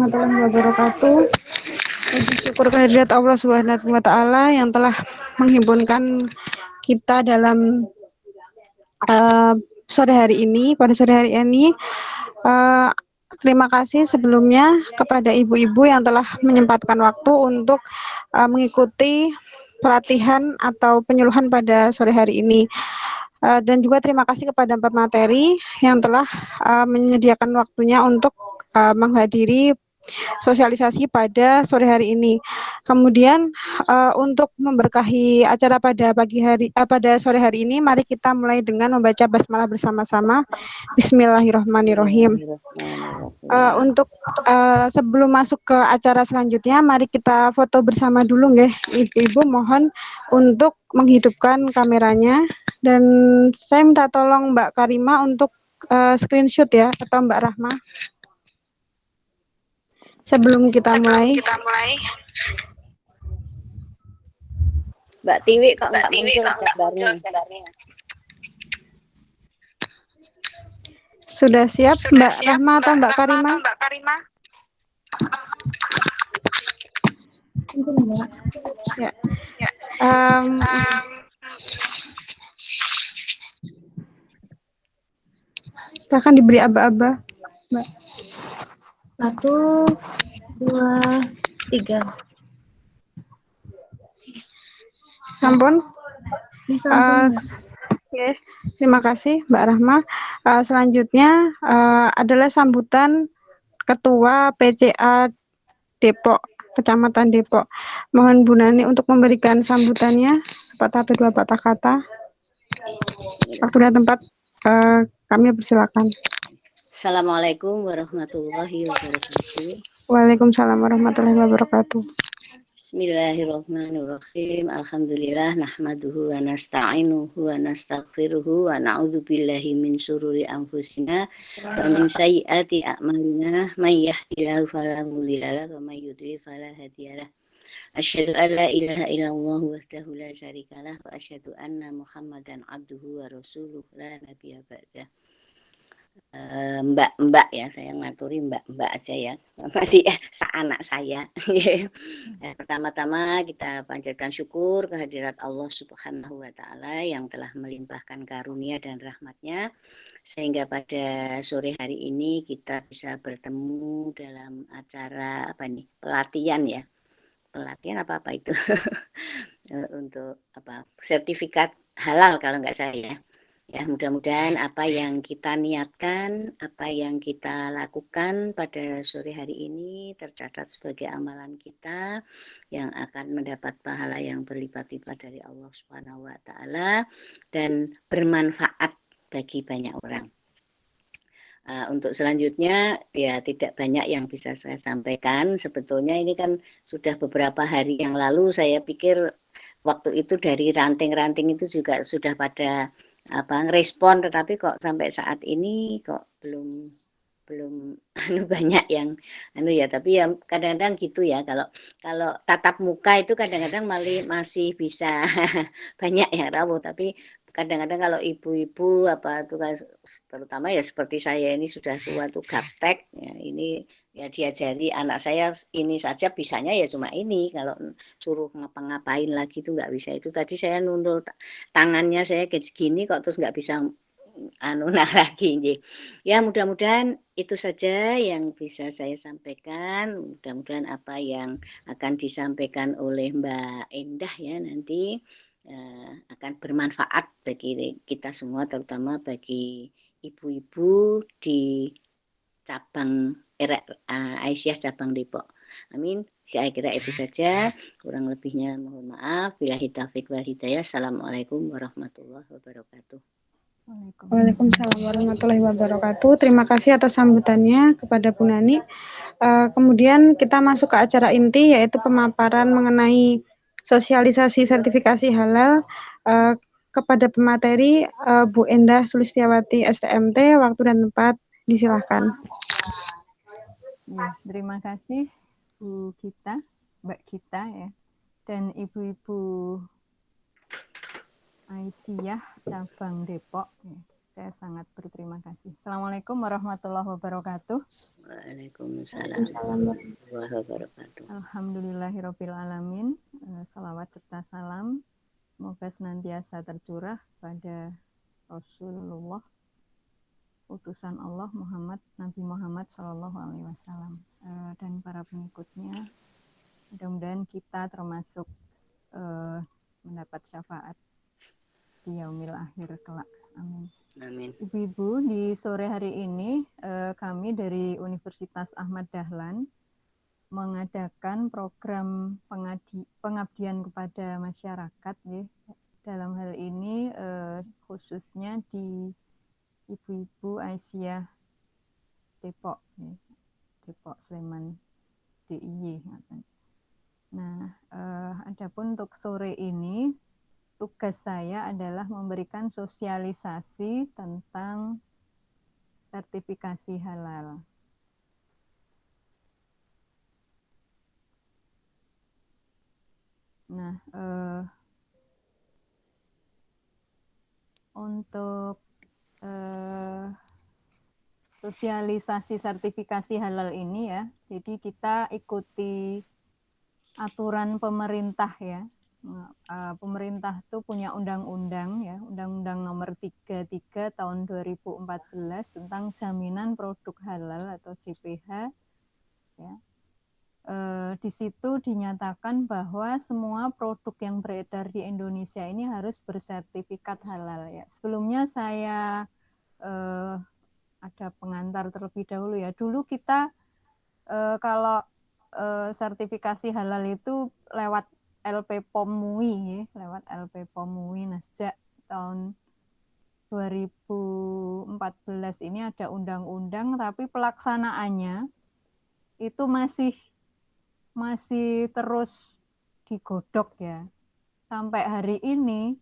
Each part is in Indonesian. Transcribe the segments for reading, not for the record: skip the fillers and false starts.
warahmatullahi wabarakatuh. Puji syukur kehadirat Allah Subhanahu wa taala yang telah menghimpunkan kita dalam sore hari ini. Pada sore hari ini terima kasih sebelumnya kepada ibu-ibu yang telah menyempatkan waktu untuk mengikuti pelatihan atau penyuluhan pada sore hari ini. Dan juga terima kasih kepada pemateri yang telah menyediakan waktunya untuk menghadiri sosialisasi pada sore hari ini. Kemudian untuk memberkahi acara pada pada sore hari ini, mari kita mulai dengan membaca basmalah bersama-sama. Bismillahirrahmanirrahim. Untuk sebelum masuk ke acara selanjutnya, mari kita foto bersama dulu, nggih. Ibu-ibu mohon untuk menghidupkan kameranya, dan saya minta tolong Mbak Karima untuk screenshot ya, atau Mbak Rahma. Sebelum kita mulai. Mbak Tiwi kok nggak muncul gambarnya? Sudah siap Mbak Rahma atau Mbak Karima? Ya. Akan diberi aba-aba, Mbak. 1, 2, 3. Sampun. Okay. Terima kasih Mbak Rahma. Selanjutnya adalah sambutan Ketua PCA Depok, Kecamatan Depok. Mohon Bu Nani untuk memberikan sambutannya sepatah atau dua patah kata. Waktu dan tempat kami persilakan. Assalamualaikum warahmatullahi wabarakatuh. Waalaikumsalam warahmatullahi wabarakatuh. Bismillahirrahmanirrahim. Alhamdulillah nahmaduhu wa nasta'inuhu wa nastaghfiruhu wa na'udzubillahi min syururi anfusina wa min sayyiati a'malina may yahdihillahu fala mudhillalah wa may yudlil fala hadiyalah. Asyhadu an la ilaha illallah wahdahu la syarikalah wa asyhadu anna Muhammadan abduhu wa rasuluh la nabiyya ba'dah. Mbak ya, saya ngaturi mbak aja ya, masih seanak saya. Pertama-tama kita panjatkan syukur kehadirat Allah Subhanahu wa taala yang telah melimpahkan karunia dan rahmatnya sehingga pada sore hari ini kita bisa bertemu dalam acara pelatihan ya. Pelatihan apa itu? Untuk sertifikat halal kalau nggak salah ya. Ya, mudah-mudahan apa yang kita niatkan, apa yang kita lakukan pada sore hari ini tercatat sebagai amalan kita yang akan mendapat pahala yang berlipat-lipat dari Allah Subhanahu wa taala dan bermanfaat bagi banyak orang. Untuk selanjutnya ya tidak banyak yang bisa saya sampaikan. Sebetulnya ini kan sudah beberapa hari yang lalu saya pikir waktu itu dari ranting-ranting itu juga sudah pada ngerespon, tetapi kok sampai saat ini kok belum banyak yang ya, tapi ya kadang-kadang gitu ya, kalau tatap muka itu kadang-kadang masih bisa banyak yang rawuh, tapi kadang-kadang kalau ibu-ibu terutama ya seperti saya ini sudah tua tuh gaptek ya, ini ya diajari anak saya ini saja bisanya ya cuma ini, kalau suruh ngapa-ngapain lagi tuh nggak bisa. Itu tadi saya nundul tangannya saya kayak gini kok terus nggak bisa lagi. Ya mudah-mudahan itu saja yang bisa saya sampaikan. Mudah-mudahan apa yang akan disampaikan oleh Mbak Endah ya nanti akan bermanfaat bagi kita semua, terutama bagi ibu-ibu di cabang Aisyah cabang Depok. Amin. Saya kira itu saja. Kurang lebihnya mohon maaf. Billahi taufiq wal hidayah. Assalamualaikum warahmatullahi wabarakatuh. Waalaikumsalam warahmatullahi wabarakatuh. Terima kasih atas sambutannya kepada Bu Nani. Kemudian kita masuk ke acara inti, yaitu pemaparan mengenai sosialisasi sertifikasi halal kepada pemateri Bu Endah Sulistiawati STMT. Waktu dan tempat disilahkan. Ya, terima kasih Bu Kita, Mbak Kita ya, dan Ibu-ibu Aisyah cabang Depok. Ya. Saya sangat berterima kasih. Assalamualaikum warahmatullahi wabarakatuh. Waalaikumsalam warahmatullahi wabarakatuh. Alhamdulillahirabbil alamin. Salawat serta salam semoga senantiasa tercurah pada Rasulullah, utusan Allah Nabi Muhammad Shallallahu Alaihi Wasallam dan para pengikutnya. Mudah-mudahan kita termasuk mendapat syafaat di yaumil akhir kelak. Amin. Amin. Ibu-ibu, di sore hari ini kami dari Universitas Ahmad Dahlan mengadakan program pengabdian kepada masyarakat, ya. Dalam hal ini khususnya di Ibu-ibu Aisyah Depok, ya. Depok Sleman DIY. Nah, adapun untuk sore ini tugas saya adalah memberikan sosialisasi tentang sertifikasi halal. Nah, untuk sosialisasi sertifikasi halal ini, ya, jadi kita ikuti aturan pemerintah, ya. Pemerintah itu punya undang-undang, ya, Undang-Undang Nomor 33 Tahun 2014 tentang jaminan produk halal atau JPH, ya. Di situ dinyatakan bahwa semua produk yang beredar di Indonesia ini harus bersertifikat halal, ya. Sebelumnya saya ada pengantar terlebih dahulu, ya. Dulu kita kalau sertifikasi halal itu lewat LP POM MUI, ya, lewat LP POM MUI. Nah, sejak tahun 2014 ini ada undang-undang, tapi pelaksanaannya itu masih terus digodok, ya. Sampai hari ini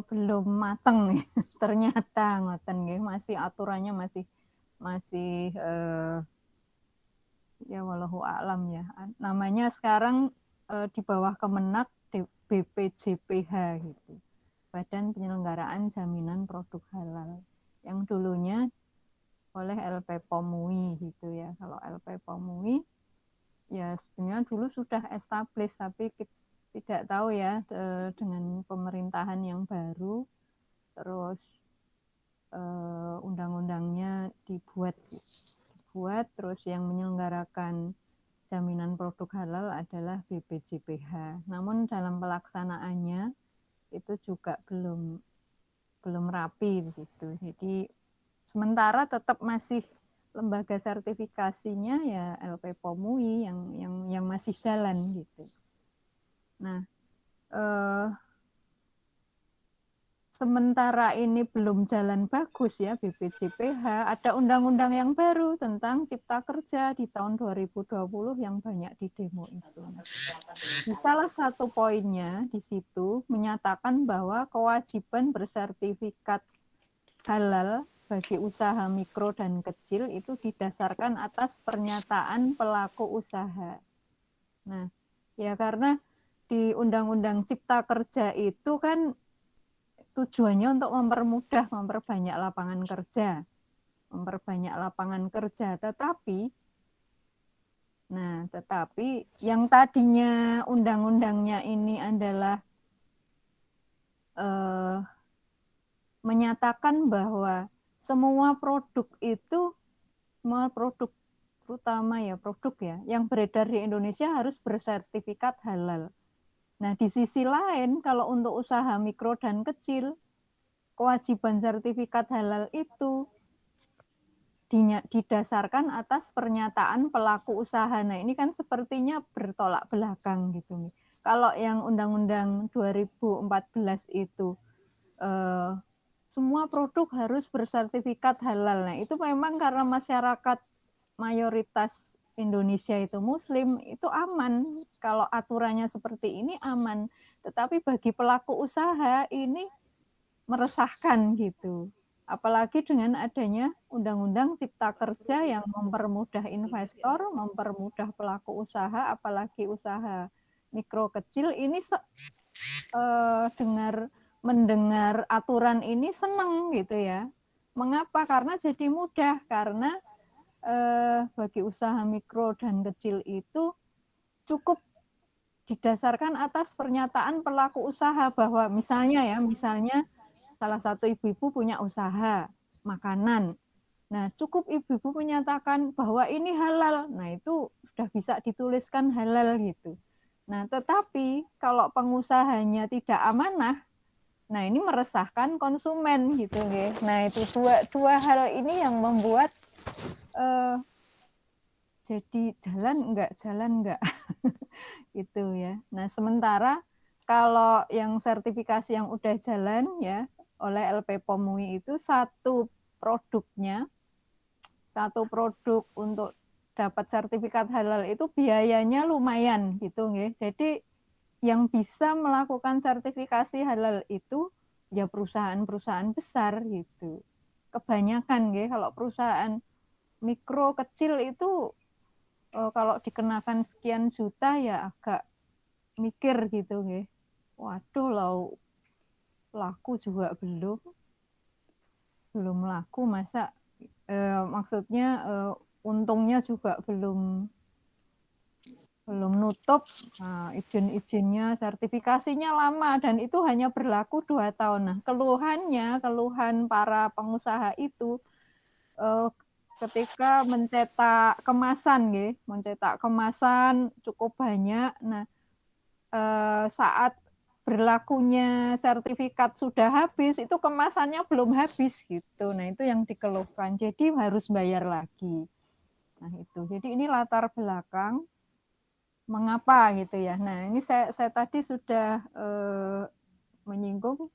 belum mateng, ya. Ternyata ngoten nggih, masih aturannya masih ya wallahu a'lam, ya. Namanya sekarang di bawah Kemenak BPJPH gitu. Badan Penyelenggaraan Jaminan Produk Halal. Yang dulunya oleh LP POM MUI gitu, ya. Kalau LP POM MUI ya sebenarnya dulu sudah established, tapi tidak tahu, ya, dengan pemerintahan yang baru terus undang-undangnya dibuat terus yang menyelenggarakan jaminan produk halal adalah BPJPH. Namun dalam pelaksanaannya itu juga belum rapi gitu. Jadi sementara tetap masih lembaga sertifikasinya ya LP POM MUI yang masih jalan gitu. Nah, sementara ini belum jalan bagus, ya, BPJPH, ada undang-undang yang baru tentang Cipta Kerja di tahun 2020 yang banyak didemo itu. Di salah satu poinnya di situ menyatakan bahwa kewajiban bersertifikat halal bagi usaha mikro dan kecil itu didasarkan atas pernyataan pelaku usaha. Nah, ya karena di Undang-Undang Cipta Kerja itu kan tujuannya untuk memperbanyak lapangan kerja, tetapi yang tadinya undang-undangnya ini adalah menyatakan bahwa semua produk terutama ya produk, ya, yang beredar di Indonesia harus bersertifikat halal. Nah, di sisi lain, kalau untuk usaha mikro dan kecil, kewajiban sertifikat halal itu didasarkan atas pernyataan pelaku usaha. Nah, ini kan sepertinya bertolak belakang gitu. Kalau yang Undang-Undang 2014 itu semua produk harus bersertifikat halal. Nah, itu memang karena masyarakat mayoritas Indonesia itu Muslim, itu aman. Kalau aturannya seperti ini aman. Tetapi bagi pelaku usaha ini meresahkan gitu. Apalagi dengan adanya Undang-Undang Cipta Kerja yang mempermudah investor, mempermudah pelaku usaha, apalagi usaha mikro kecil. Ini dengar mendengar aturan ini senang gitu ya. Mengapa? Karena jadi mudah, karena bagi usaha mikro dan kecil itu cukup didasarkan atas pernyataan pelaku usaha bahwa misalnya salah satu ibu-ibu punya usaha makanan. Nah, cukup ibu-ibu menyatakan bahwa ini halal. Nah, itu sudah bisa dituliskan halal gitu. Nah, tetapi kalau pengusahanya tidak amanah, nah ini meresahkan konsumen gitu ya. Nah, itu dua hal ini yang membuat jadi jalan enggak gitu ya. Nah, sementara kalau yang sertifikasi yang udah jalan ya oleh LP POM UI itu satu produk untuk dapat sertifikat halal itu biayanya lumayan gitu nggih. Jadi yang bisa melakukan sertifikasi halal itu ya perusahaan-perusahaan besar gitu. Kebanyakan nggih kalau perusahaan mikro kecil itu kalau dikenakan sekian juta ya agak mikir gitu nggih. Waduh, laku juga belum laku, masa maksudnya untungnya juga belum nutup. Nah, izin-izinnya, sertifikasinya lama dan itu hanya berlaku 2 tahun. Nah, keluhan para pengusaha itu ketika mencetak kemasan cukup banyak. Nah, saat berlakunya sertifikat sudah habis, itu kemasannya belum habis gitu. Nah, itu yang dikeluhkan. Jadi harus bayar lagi. Nah, itu. Jadi ini latar belakang mengapa gitu ya. Nah, ini saya tadi sudah menyinggung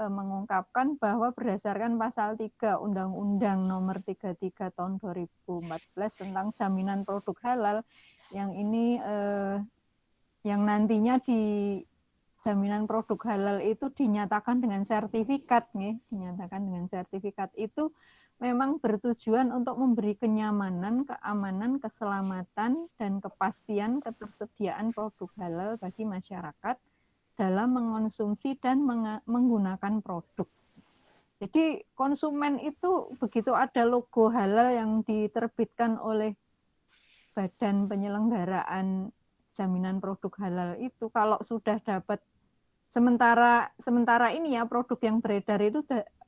mengungkapkan bahwa berdasarkan pasal 3 Undang-Undang Nomor 33 Tahun 2014 tentang jaminan produk halal, yang ini yang nantinya di jaminan produk halal itu dinyatakan dengan sertifikat itu memang bertujuan untuk memberi kenyamanan, keamanan, keselamatan, dan kepastian ketersediaan produk halal bagi masyarakat dalam mengonsumsi dan menggunakan produk. Jadi konsumen itu begitu ada logo halal yang diterbitkan oleh Badan Penyelenggaraan Jaminan Produk Halal itu, kalau sudah dapat sementara ini ya produk yang beredar itu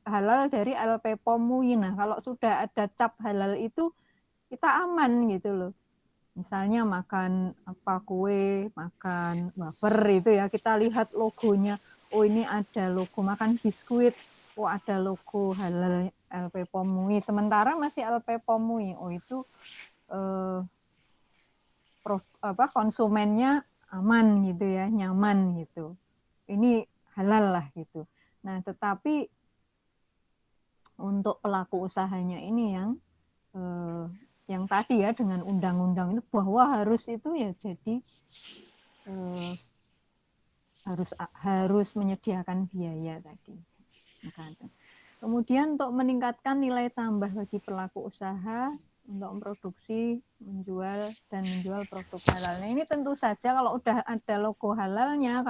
halal dari LP POM UI. Nah, kalau sudah ada cap halal itu kita aman gitu loh. Misalnya makan kue, makan wafer itu ya, kita lihat logonya, oh ini ada logo, makan biskuit, oh ada logo halal LP POM UI. Sementara masih LP POM UI, oh itu konsumennya aman gitu ya, nyaman gitu. Ini halal lah gitu. Nah, tetapi untuk pelaku usahanya ini yang tadi ya dengan undang-undang itu bahwa harus itu ya, jadi harus menyediakan biaya tadi. Kemudian untuk meningkatkan nilai tambah bagi pelaku usaha untuk memproduksi, menjual produk halal. Nah, ini tentu saja kalau udah ada logo halalnya,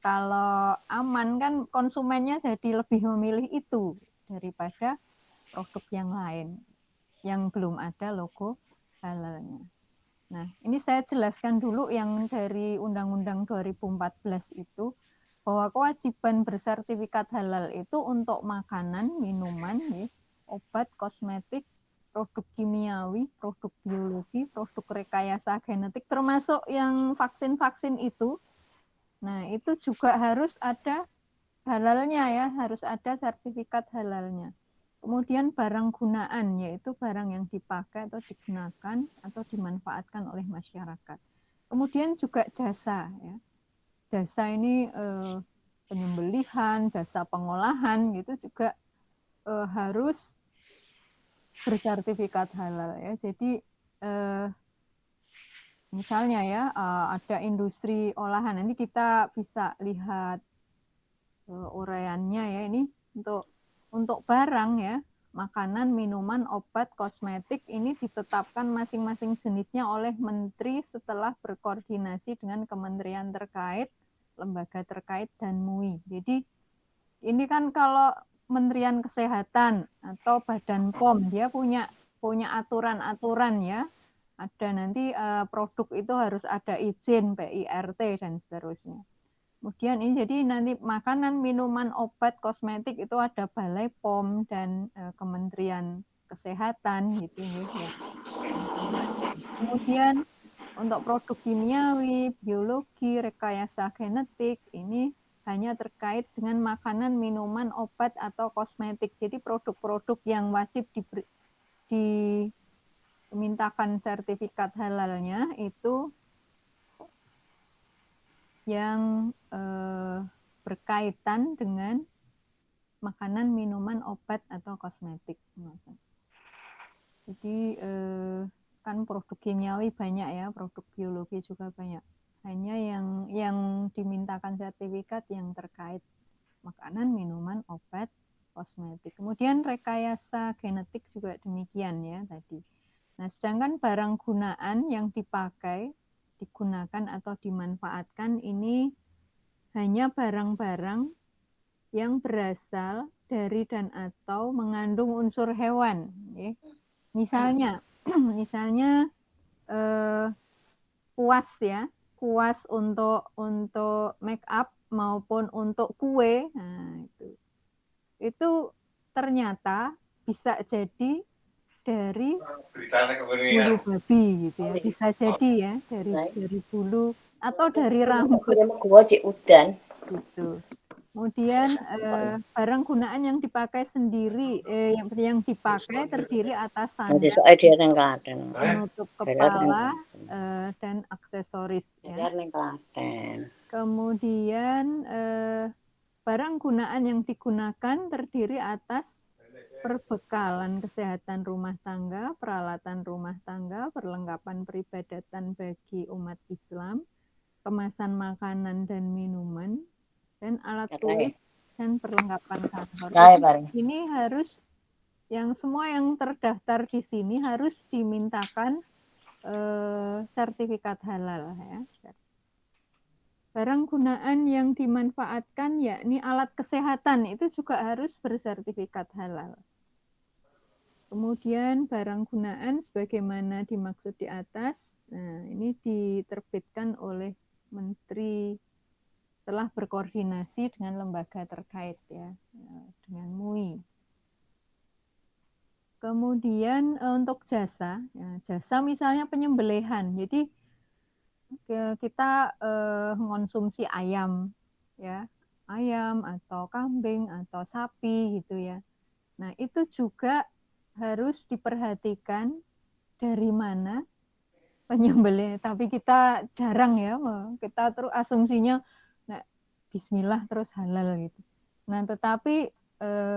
kalau aman kan konsumennya jadi lebih memilih itu daripada produk yang lain yang belum ada logo halalnya. Nah, ini saya jelaskan dulu yang dari Undang-Undang 2014 itu, bahwa kewajiban bersertifikat halal itu untuk makanan, minuman, obat, kosmetik, produk kimiawi, produk biologi, produk rekayasa genetik, termasuk yang vaksin-vaksin itu. Nah, itu juga harus ada halalnya ya, harus ada sertifikat halalnya. Kemudian barang gunaan, yaitu barang yang dipakai atau digunakan atau dimanfaatkan oleh masyarakat. Kemudian juga jasa ya. Jasa ini penyembelihan, jasa pengolahan gitu juga harus bersertifikat halal ya. Jadi misalnya ya ada industri olahan, nanti kita bisa lihat uraiannya ya, ini untuk barang ya, makanan, minuman, obat, kosmetik ini ditetapkan masing-masing jenisnya oleh menteri setelah berkoordinasi dengan kementerian terkait lembaga terkait dan MUI. Jadi ini kan kalau Kementerian Kesehatan atau Badan POM dia punya aturan-aturan ya. Ada nanti produk itu harus ada izin PIRT dan seterusnya. Kemudian ini jadi nanti makanan, minuman, obat, kosmetik itu ada Balai POM dan Kementerian Kesehatan gitu ya. Kemudian untuk produk kimiawi, biologi, rekayasa genetik ini hanya terkait dengan makanan, minuman, obat atau kosmetik. Jadi produk-produk yang wajib dimintakan sertifikat halalnya itu yang berkaitan dengan makanan, minuman, obat, atau kosmetik. Jadi kan produk kimiawi banyak ya, produk biologi juga banyak. Hanya yang dimintakan sertifikat yang terkait makanan, minuman, obat, kosmetik. Kemudian rekayasa genetik juga demikian ya tadi. Nah, sedangkan barang gunaan yang digunakan atau dimanfaatkan ini hanya barang-barang yang berasal dari dan atau mengandung unsur hewan. Ya. Misalnya kuas ya, kuas untuk make up maupun untuk kue. Nah, itu ternyata bisa jadi dari bulu babi gitu ya, bisa jadi ya dari bulu atau dari rambut gitu. Kemudian barang gunaan yang dipakai sendiri, yang dipakai terdiri atas sandal, penutup kepala, dan aksesoris. Ya. Kemudian barang gunaan yang digunakan terdiri atas perbekalan kesehatan rumah tangga, peralatan rumah tangga, perlengkapan peribadatan bagi umat Islam, kemasan makanan dan minuman, dan alat tulis dan perlengkapan kantor. Ini harus semua yang terdaftar di sini harus dimintakan sertifikat halal ya. Barang gunaan yang dimanfaatkan yakni alat kesehatan itu juga harus bersertifikat halal. Kemudian barang gunaan sebagaimana dimaksud di atas, nah ini diterbitkan oleh Menteri telah berkoordinasi dengan lembaga terkait ya, dengan MUI. Kemudian untuk jasa, ya, jasa misalnya penyembelihan. Jadi kita mengonsumsi ayam, ya, ayam atau kambing atau sapi gitu ya. Nah itu juga harus diperhatikan dari mana penyembelih. Tapi kita jarang ya, kita terus asumsinya, nah, Bismillah terus halal gitu. Nah tetapi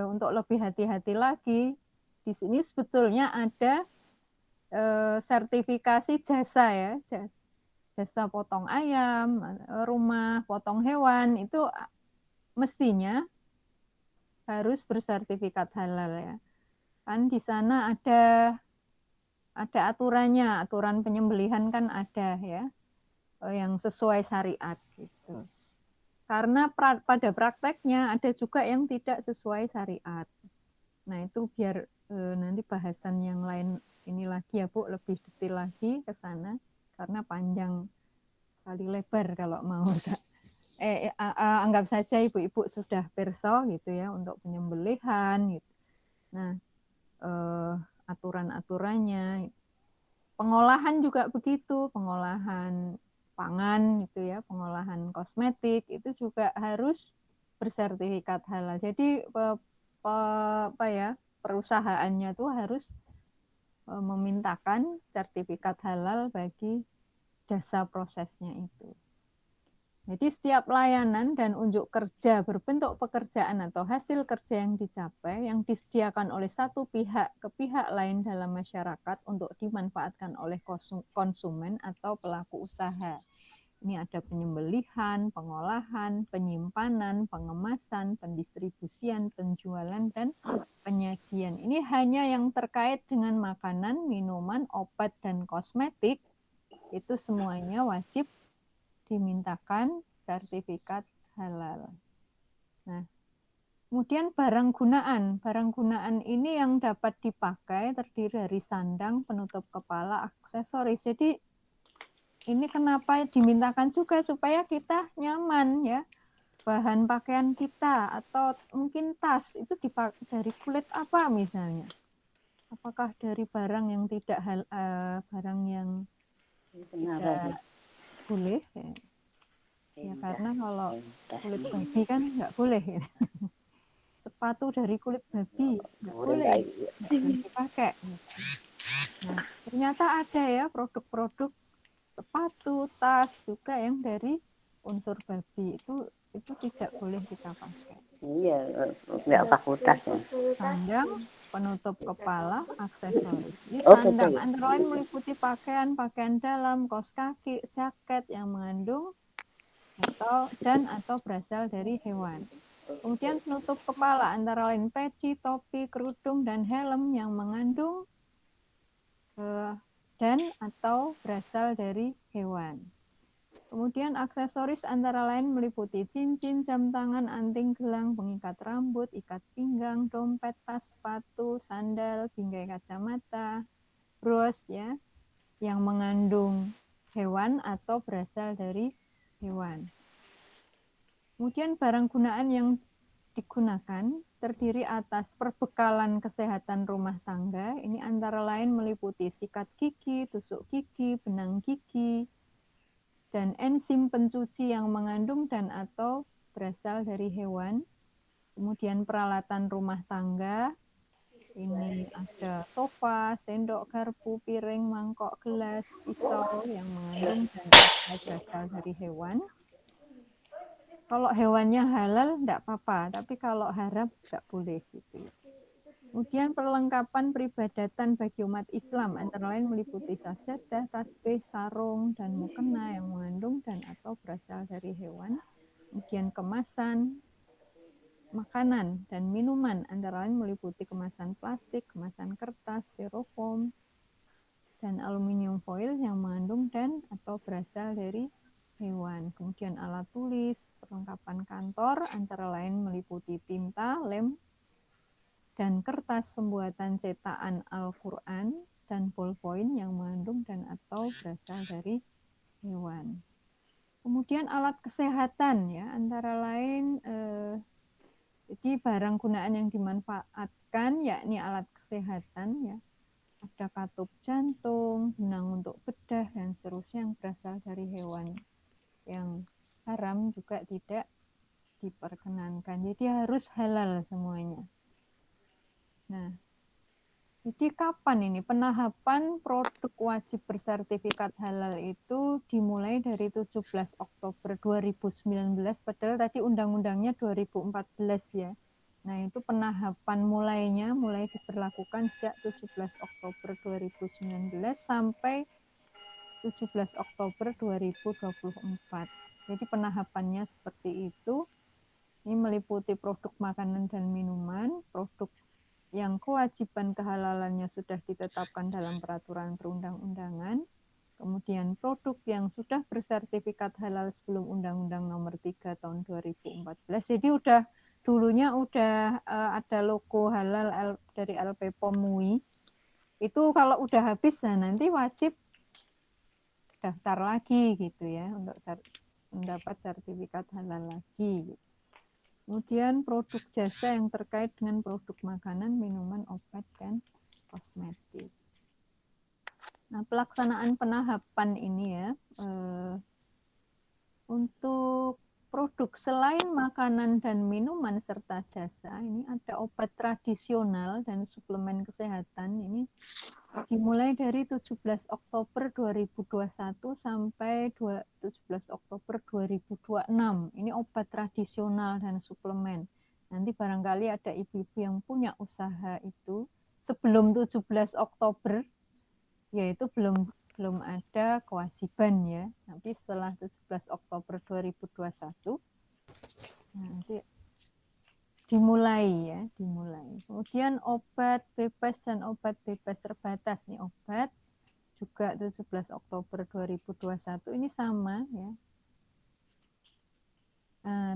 untuk lebih hati-hati lagi, di sini sebetulnya ada sertifikasi jasa ya, jasa potong ayam, rumah potong hewan itu mestinya harus bersertifikat halal ya. Kan di sana ada aturannya, aturan penyembelihan kan ada ya, yang sesuai syariat gitu. Karena pada prakteknya ada juga yang tidak sesuai syariat. Nah itu biar nanti bahasan yang lain ini lagi ya Bu, lebih detail lagi ke sana. Karena panjang kali lebar kalau mau. Anggap saja ibu-ibu sudah perso gitu ya untuk penyembelihan gitu. Nah aturan-aturannya, pengolahan juga begitu, pengolahan pangan gitu ya, pengolahan kosmetik itu juga harus bersertifikat halal. Jadi perusahaannya tuh harus memintakan sertifikat halal bagi jasa prosesnya itu. Jadi setiap layanan dan unjuk kerja berbentuk pekerjaan atau hasil kerja yang dicapai yang disediakan oleh satu pihak ke pihak lain dalam masyarakat untuk dimanfaatkan oleh konsumen atau pelaku usaha. Ini ada penyembelihan, pengolahan, penyimpanan, pengemasan, pendistribusian, penjualan, dan penyajian. Ini hanya yang terkait dengan makanan, minuman, obat, dan kosmetik. Itu semuanya wajib dimintakan sertifikat halal. Nah, kemudian barang gunaan ini yang dapat dipakai terdiri dari sandang, penutup kepala, aksesoris. Jadi ini kenapa dimintakan juga supaya kita nyaman ya. Bahan pakaian kita atau mungkin tas itu dari kulit apa misalnya? Apakah dari barang yang tidak barang yang tidak boleh ya? Ya karena kalau kulit babi kan nggak boleh ya. Sepatu dari kulit babi nggak boleh dipakai. Nah ternyata ada ya produk-produk sepatu, tas juga yang dari unsur babi itu tidak boleh kita pakai. Iya, nggak fakultas ya. Sandang, penutup kepala, aksesoris. Jadi Oh, sandang betul. antara lain meliputi pakaian dalam, kaos kaki, jaket yang mengandung atau berasal dari hewan. Kemudian penutup kepala antara lain peci, topi, kerudung, dan helm yang mengandung dan atau berasal dari hewan. Kemudian aksesoris antara lain meliputi cincin, jam tangan, anting, gelang, pengikat rambut, ikat pinggang, dompet, tas, sepatu, sandal, bingkai kacamata, bros ya, yang mengandung hewan atau berasal dari hewan. Kemudian barang gunaan yang digunakan terdiri atas perbekalan kesehatan rumah tangga. Ini antara lain meliputi sikat gigi, tusuk gigi, benang gigi, dan enzim pencuci yang mengandung dan atau berasal dari hewan. Kemudian peralatan rumah tangga, ini ada sofa, sendok, garpu, piring, mangkok, gelas, pisau yang mengandung dan atau berasal dari hewan. Kalau hewannya halal enggak apa-apa, tapi kalau haram enggak boleh gitu. Kemudian perlengkapan peribadatan bagi umat Islam antara lain meliputi sajadah, tasbih, sarung, dan mukena yang mengandung dan atau berasal dari hewan. Kemudian kemasan makanan dan minuman antara lain meliputi kemasan plastik, kemasan kertas, styrofoam, dan aluminium foil yang mengandung dan atau berasal dari hewan. Kemudian alat tulis, perlengkapan kantor antara lain meliputi tinta, lem, dan kertas pembuatan cetakan Al-Quran dan ballpoint yang mengandung dan atau berasal dari hewan. Kemudian alat kesehatan ya antara lain jadi barang gunaan yang dimanfaatkan yakni alat kesehatan ya. Ada katup jantung, benang untuk bedah dan seterusnya yang berasal dari hewan. Yang haram juga tidak diperkenankan. Jadi harus halal semuanya. Nah, jadi kapan ini penahapan produk wajib bersertifikat halal itu dimulai dari 17 Oktober 2019, padahal tadi undang-undangnya 2014 ya. Nah itu penahapan mulai diberlakukan sejak 17 Oktober 2019 sampai 17 Oktober 2024. Jadi penahapannya seperti itu. Ini meliputi produk makanan dan minuman, produk yang kewajiban kehalalannya sudah ditetapkan dalam peraturan perundang-undangan, kemudian produk yang sudah bersertifikat halal sebelum Undang-Undang Nomor 3 Tahun 2014. Jadi dulunya ada logo halal dari LP POM MUI. Itu kalau udah habis, nah nanti wajib daftar lagi gitu ya untuk mendapat sertifikat halal lagi. Kemudian produk jasa yang terkait dengan produk makanan, minuman, obat, dan kosmetik. Nah, pelaksanaan penahapan ini ya, untuk produk selain makanan dan minuman serta jasa, ini ada obat tradisional dan suplemen kesehatan. Ini dimulai dari 17 Oktober 2021 sampai 17 Oktober 2026. Ini obat tradisional dan suplemen. Nanti barangkali ada ibu-ibu yang punya usaha itu sebelum 17 Oktober, yaitu belum ada kewajiban ya. Nanti setelah 17 Oktober 2021, nanti dimulai. Kemudian obat bebas dan obat bebas terbatas nih obat juga 17 Oktober 2021 ini sama ya.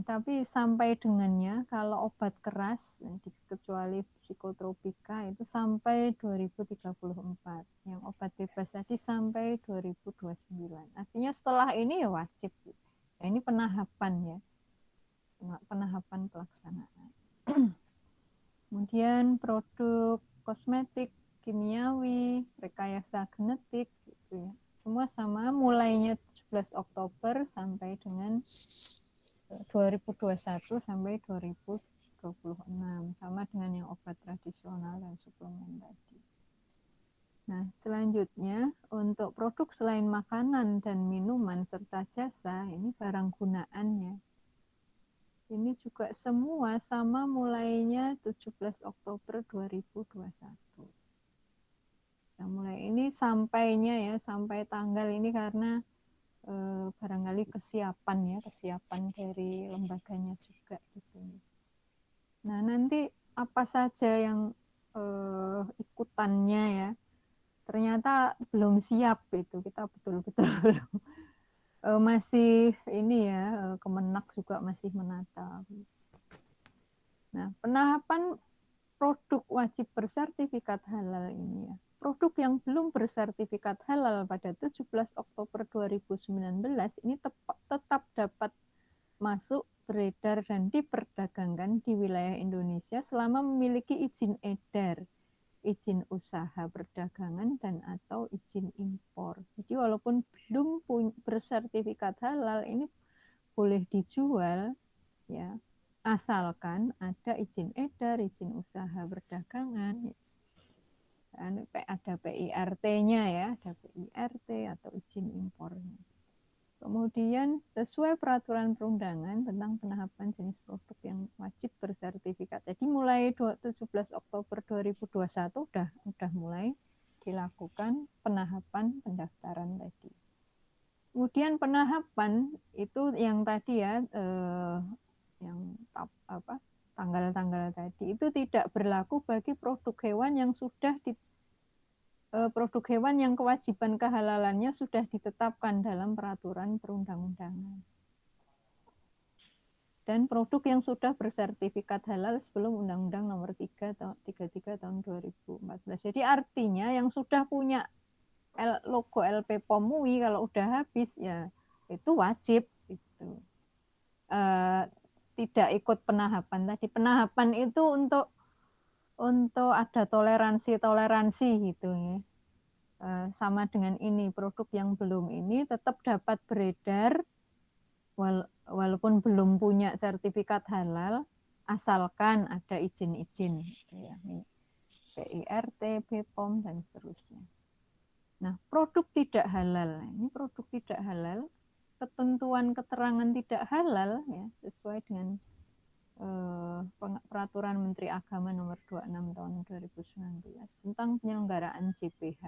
Tapi sampai dengannya kalau obat keras, kecuali psikotropika itu sampai 2034. Yang obat bebas tadi sampai 2029. Artinya setelah ini ya wajib. Nah, ini penahapan ya. Penahapan pelaksanaan. Kemudian produk kosmetik, kimiawi, rekayasa genetik gitu ya. Semua sama mulainya 17 Oktober sampai dengan 2021 sampai 2026 sama dengan yang obat tradisional dan suplemen tadi. Nah, selanjutnya untuk produk selain makanan dan minuman serta jasa, ini barang gunaannya. Ini juga semua sama mulainya 17 Oktober 2021. Nah, mulai ini sampainya ya, sampai tanggal ini karena barangkali kesiapan dari lembaganya juga gitu. Nah, nanti apa saja yang ikutannya ya, ternyata belum siap itu, kita betul-betul belum masih ini ya, Kemenak juga masih menata. Nah, penahapan produk wajib bersertifikat halal ini ya. Produk yang belum bersertifikat halal pada 17 Oktober 2019 ini tetap dapat masuk, beredar, dan diperdagangkan di wilayah Indonesia selama memiliki izin edar, izin usaha perdagangan, dan atau izin impor. Jadi walaupun belum bersertifikat halal, ini boleh dijual, ya, asalkan ada izin edar, izin usaha perdagangan, ada PIRT-nya ya, ada PIRT atau izin impornya. Kemudian sesuai peraturan perundangan tentang penahapan jenis produk yang wajib bersertifikat. Jadi mulai 17 Oktober 2021 udah mulai dilakukan penahapan pendaftaran tadi. Kemudian penahapan itu yang tadi ya, yang tanggal-tanggal tadi itu tidak berlaku bagi produk hewan yang sudah produk hewan yang kewajiban kehalalannya sudah ditetapkan dalam peraturan perundang-undangan. Dan produk yang sudah bersertifikat halal sebelum Undang-Undang Nomor 33 Tahun 2014. Jadi artinya yang sudah punya logo LP POM MUI kalau udah habis ya itu wajib gitu. Tidak ikut penahapan tadi. Penahapan itu untuk ada toleransi gitu ya. Sama dengan ini, produk yang belum ini tetap dapat beredar walaupun belum punya sertifikat halal, asalkan ada izin-izin gitu ya. PIRT, BPOM, dan seterusnya. Nah, produk tidak halal. Ini produk tidak halal, ketentuan keterangan tidak halal ya, sesuai dengan Peraturan Menteri Agama Nomor 26 Tahun 2019 tentang penyelenggaraan JPH.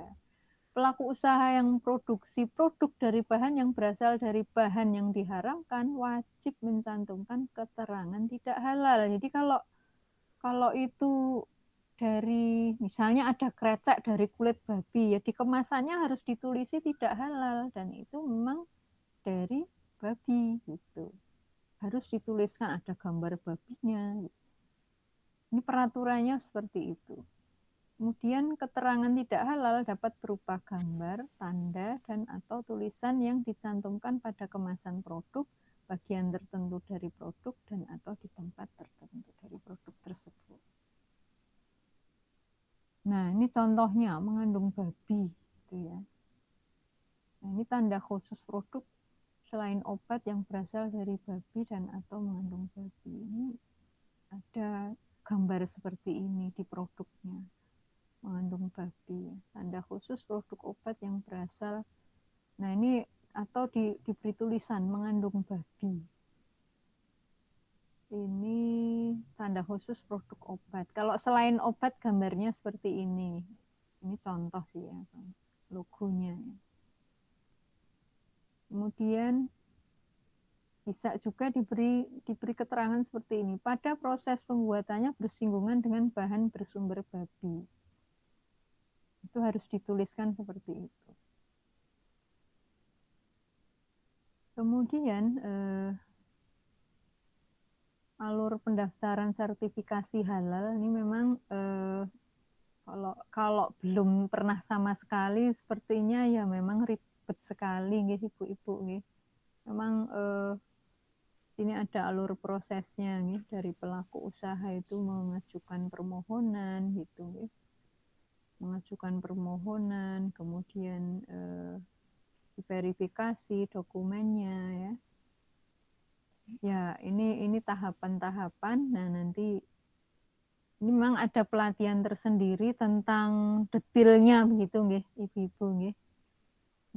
Pelaku usaha yang produksi produk dari bahan yang berasal dari bahan yang diharamkan wajib mencantumkan keterangan tidak halal. Jadi kalau itu dari misalnya ada krecek dari kulit babi ya di kemasannya harus ditulisi tidak halal dan itu memang dari babi gitu. Harus dituliskan ada gambar babinya. Ini peraturannya seperti itu. Kemudian keterangan tidak halal dapat berupa gambar, tanda, dan atau tulisan yang dicantumkan pada kemasan produk, bagian tertentu dari produk, dan atau di tempat tertentu dari produk tersebut. Nah, ini contohnya mengandung babi, gitu ya. Nah, ini tanda khusus produk selain obat yang berasal dari babi dan atau mengandung babi. Ini ada gambar seperti ini di produknya. Mengandung babi, tanda khusus produk obat yang berasal, nah ini atau diberi tulisan mengandung babi. Ini tanda khusus produk obat. Kalau selain obat gambarnya seperti ini. Ini contoh sih ya, logonya. Kemudian bisa juga diberi keterangan seperti ini. Pada proses pembuatannya bersinggungan dengan bahan bersumber babi. Itu harus dituliskan seperti itu. Kemudian alur pendaftaran sertifikasi halal ini memang kalau belum pernah sama sekali sepertinya ya memang ribet sekali nggih ibu-ibu nggih. Memang ini ada alur prosesnya nggih, dari pelaku usaha itu mengajukan permohonan gitu nggih. Mengajukan permohonan, kemudian diverifikasi dokumennya ya. Ya, ini tahapan-tahapan. Nah, nanti ini memang ada pelatihan tersendiri tentang detailnya begitu nggih, ibu-ibu nggih.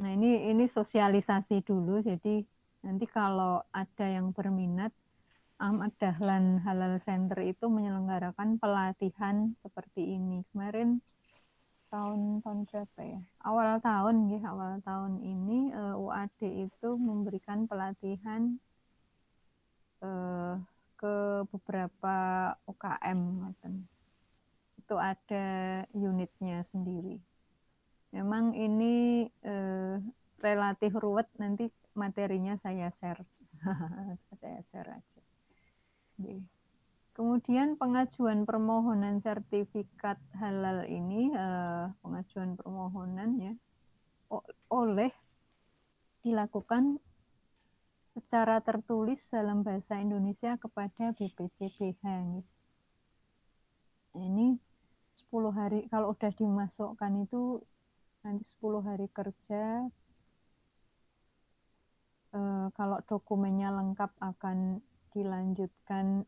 Nah, ini sosialisasi dulu, jadi nanti kalau ada yang berminat, Ahmad Dahlan Halal Center itu menyelenggarakan pelatihan seperti ini. Kemarin tahun berapa ya? Awal tahun ini UAD itu memberikan pelatihan ke beberapa UKM. Itu ada unitnya sendiri. Memang ini relatif ruwet, nanti materinya saya share. Saya share aja. Kemudian pengajuan permohonan sertifikat halal ini, pengajuan permohonan ya, oleh dilakukan secara tertulis dalam bahasa Indonesia kepada BPJPH. Ini 10 hari, kalau udah dimasukkan itu nanti 10 hari kerja. Kalau dokumennya lengkap akan dilanjutkan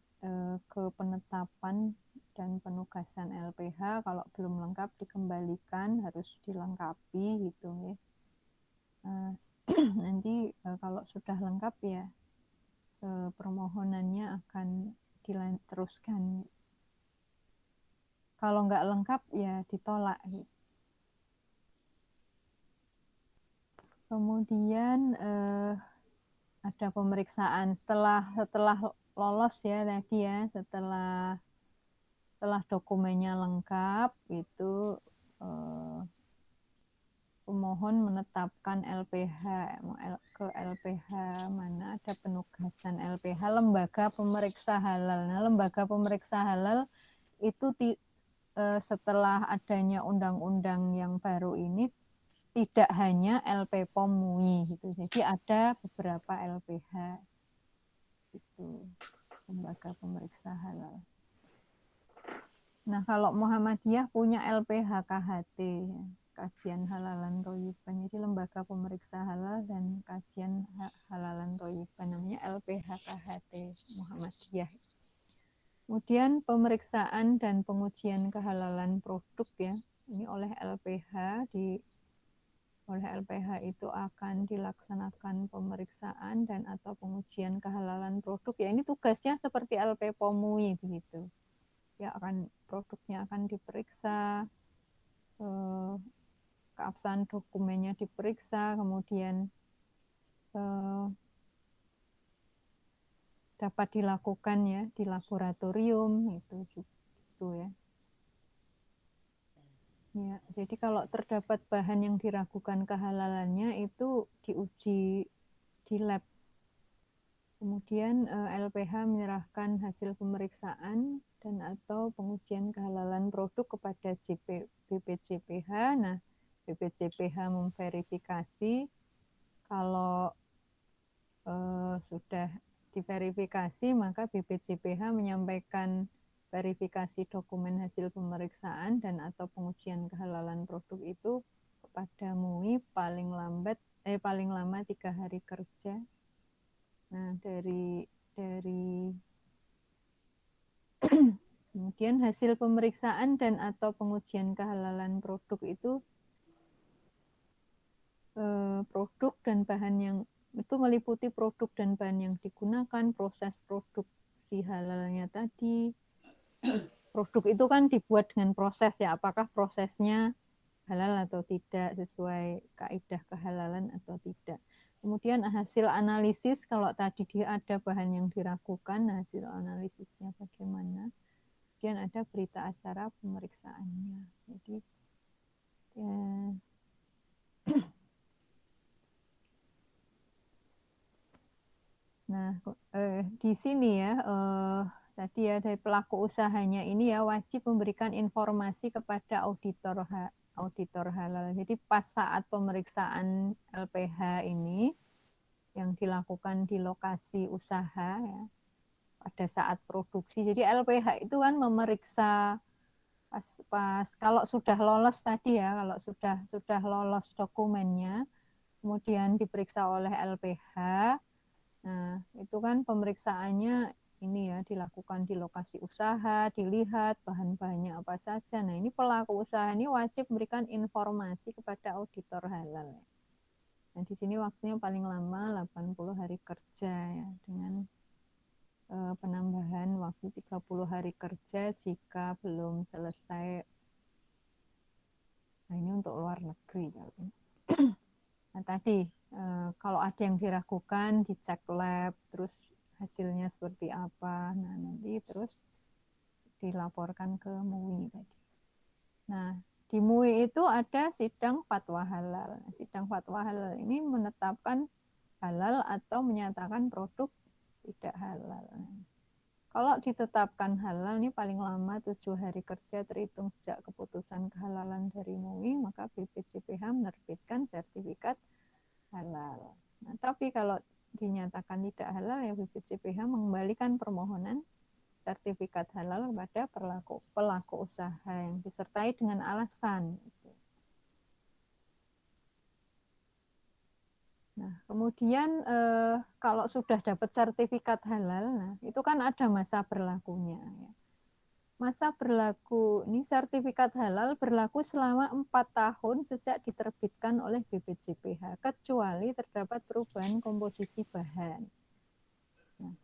ke penetapan dan penugasan LPH. Kalau belum lengkap dikembalikan, harus dilengkapi gitu ya. Nanti kalau sudah lengkap ya permohonannya akan diteruskan. Kalau nggak lengkap ya ditolak gitu. Kemudian ada pemeriksaan setelah lolos ya tadi ya, setelah dokumennya lengkap itu pemohon menetapkan LPH ke LPH mana ada penugasan LPH lembaga pemeriksa halal. Nah, lembaga pemeriksa halal itu setelah adanya undang-undang yang baru ini tidak hanya LPPOM MUI gitu. Jadi ada beberapa LPH itu lembaga pemeriksa halal. Nah, kalau Muhammadiyah punya LPH KHT, ya, kajian halalan thoyiban. Jadi lembaga pemeriksa halal dan kajian halalan thoyiban, namanya LPH KHT Muhammadiyah. Kemudian pemeriksaan dan pengujian kehalalan produk ya, ini oleh LPH oleh LPH itu akan dilaksanakan pemeriksaan dan atau pengujian kehalalan produk ya, ini tugasnya seperti LPPOM MUI begitu. Ya, produknya akan diperiksa, keabsahan dokumennya diperiksa, kemudian dapat dilakukan ya di laboratorium itu ya. Ya, jadi kalau terdapat bahan yang diragukan kehalalannya itu diuji di lab. Kemudian LPH menyerahkan hasil pemeriksaan dan atau pengujian kehalalan produk kepada BPJPH. Nah, BPJPH memverifikasi. Kalau sudah diverifikasi, maka BPJPH menyampaikan verifikasi dokumen hasil pemeriksaan dan atau pengujian kehalalan produk itu kepada MUI paling lama 3 hari kerja. Nah, dari kemudian hasil pemeriksaan dan atau pengujian kehalalan produk itu produk dan bahan yang itu meliputi produk dan bahan yang digunakan, proses produksi halalnya tadi. Produk itu kan dibuat dengan proses ya, apakah prosesnya halal atau tidak, sesuai kaidah kehalalan atau tidak. Kemudian hasil analisis, kalau tadi dia ada bahan yang diragukan, hasil analisisnya bagaimana. Kemudian ada berita acara pemeriksaannya. Jadi ya, Nah, di sini ya, tadi ya dari pelaku usahanya ini ya wajib memberikan informasi kepada auditor halal. Jadi pas saat pemeriksaan LPH ini yang dilakukan di lokasi usaha ya, pada saat produksi. Jadi LPH itu kan memeriksa pas kalau sudah lolos tadi ya, kalau sudah lolos dokumennya, kemudian diperiksa oleh LPH. Nah, itu kan pemeriksaannya ini ya dilakukan di lokasi usaha, dilihat bahan-bahannya apa saja. Nah, ini pelaku usaha ini wajib memberikan informasi kepada auditor halal. Nah, di sini waktunya paling lama 80 hari kerja ya, dengan penambahan waktu 30 hari kerja jika belum selesai. Nah, ini untuk luar negeri. Nah, tadi kalau ada yang diragukan, dicek lab, terus hasilnya seperti apa. Nah, nanti terus dilaporkan ke MUI tadi. Nah, di MUI itu ada sidang fatwa halal. Sidang fatwa halal ini menetapkan halal atau menyatakan produk tidak halal. Kalau ditetapkan halal ini paling lama 7 hari kerja terhitung sejak keputusan kehalalan dari MUI, maka BPJPH menerbitkan sertifikat halal. Nah, tapi kalau dinyatakan tidak halal ya BPJPH mengembalikan permohonan sertifikat halal kepada pelaku usaha yang disertai dengan alasan. Nah, kemudian kalau sudah dapat sertifikat halal, nah itu kan ada masa berlakunya. Ya. Masa berlaku ini sertifikat halal berlaku selama 4 tahun sejak diterbitkan oleh BPJPH, kecuali terdapat perubahan komposisi bahan. Nah,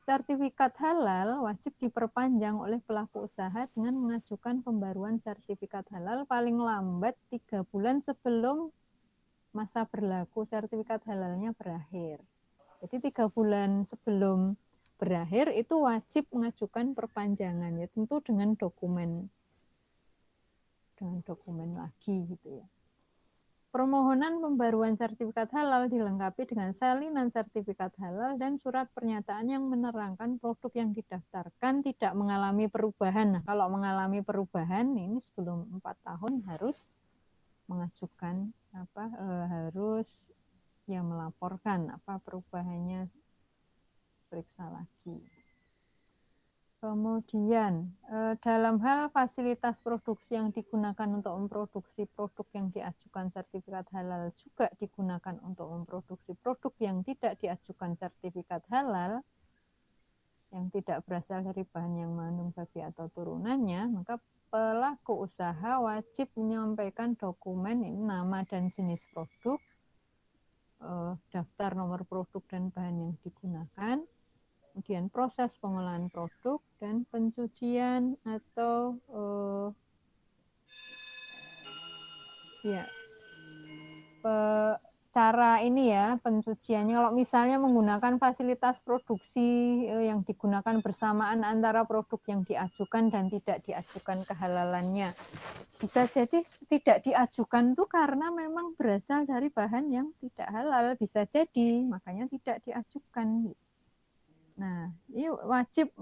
sertifikat halal wajib diperpanjang oleh pelaku usaha dengan mengajukan pembaruan sertifikat halal paling lambat 3 bulan sebelum masa berlaku sertifikat halalnya berakhir. Jadi 3 bulan sebelum berakhir itu wajib mengajukan perpanjangan ya, tentu dengan dokumen lagi gitu ya. Permohonan pembaruan sertifikat halal dilengkapi dengan salinan sertifikat halal dan surat pernyataan yang menerangkan produk yang didaftarkan tidak mengalami perubahan. Nah, kalau mengalami perubahan ini sebelum 4 tahun harus mengajukan harus ya melaporkan apa perubahannya, periksa lagi. Kemudian dalam hal fasilitas produksi yang digunakan untuk memproduksi produk yang diajukan sertifikat halal juga digunakan untuk memproduksi produk yang tidak diajukan sertifikat halal, yang tidak berasal dari bahan yang mengandung babi atau turunannya, maka pelaku usaha wajib menyampaikan dokumen ini, nama dan jenis produk, daftar nomor produk dan bahan yang digunakan, kemudian proses pengolahan produk dan pencucian atau cara ini ya pencuciannya. Kalau misalnya menggunakan fasilitas produksi yang digunakan bersamaan antara produk yang diajukan dan tidak diajukan kehalalannya, bisa jadi tidak diajukan tuh karena memang berasal dari bahan yang tidak halal, bisa jadi makanya tidak diajukan. Nah, ini wajib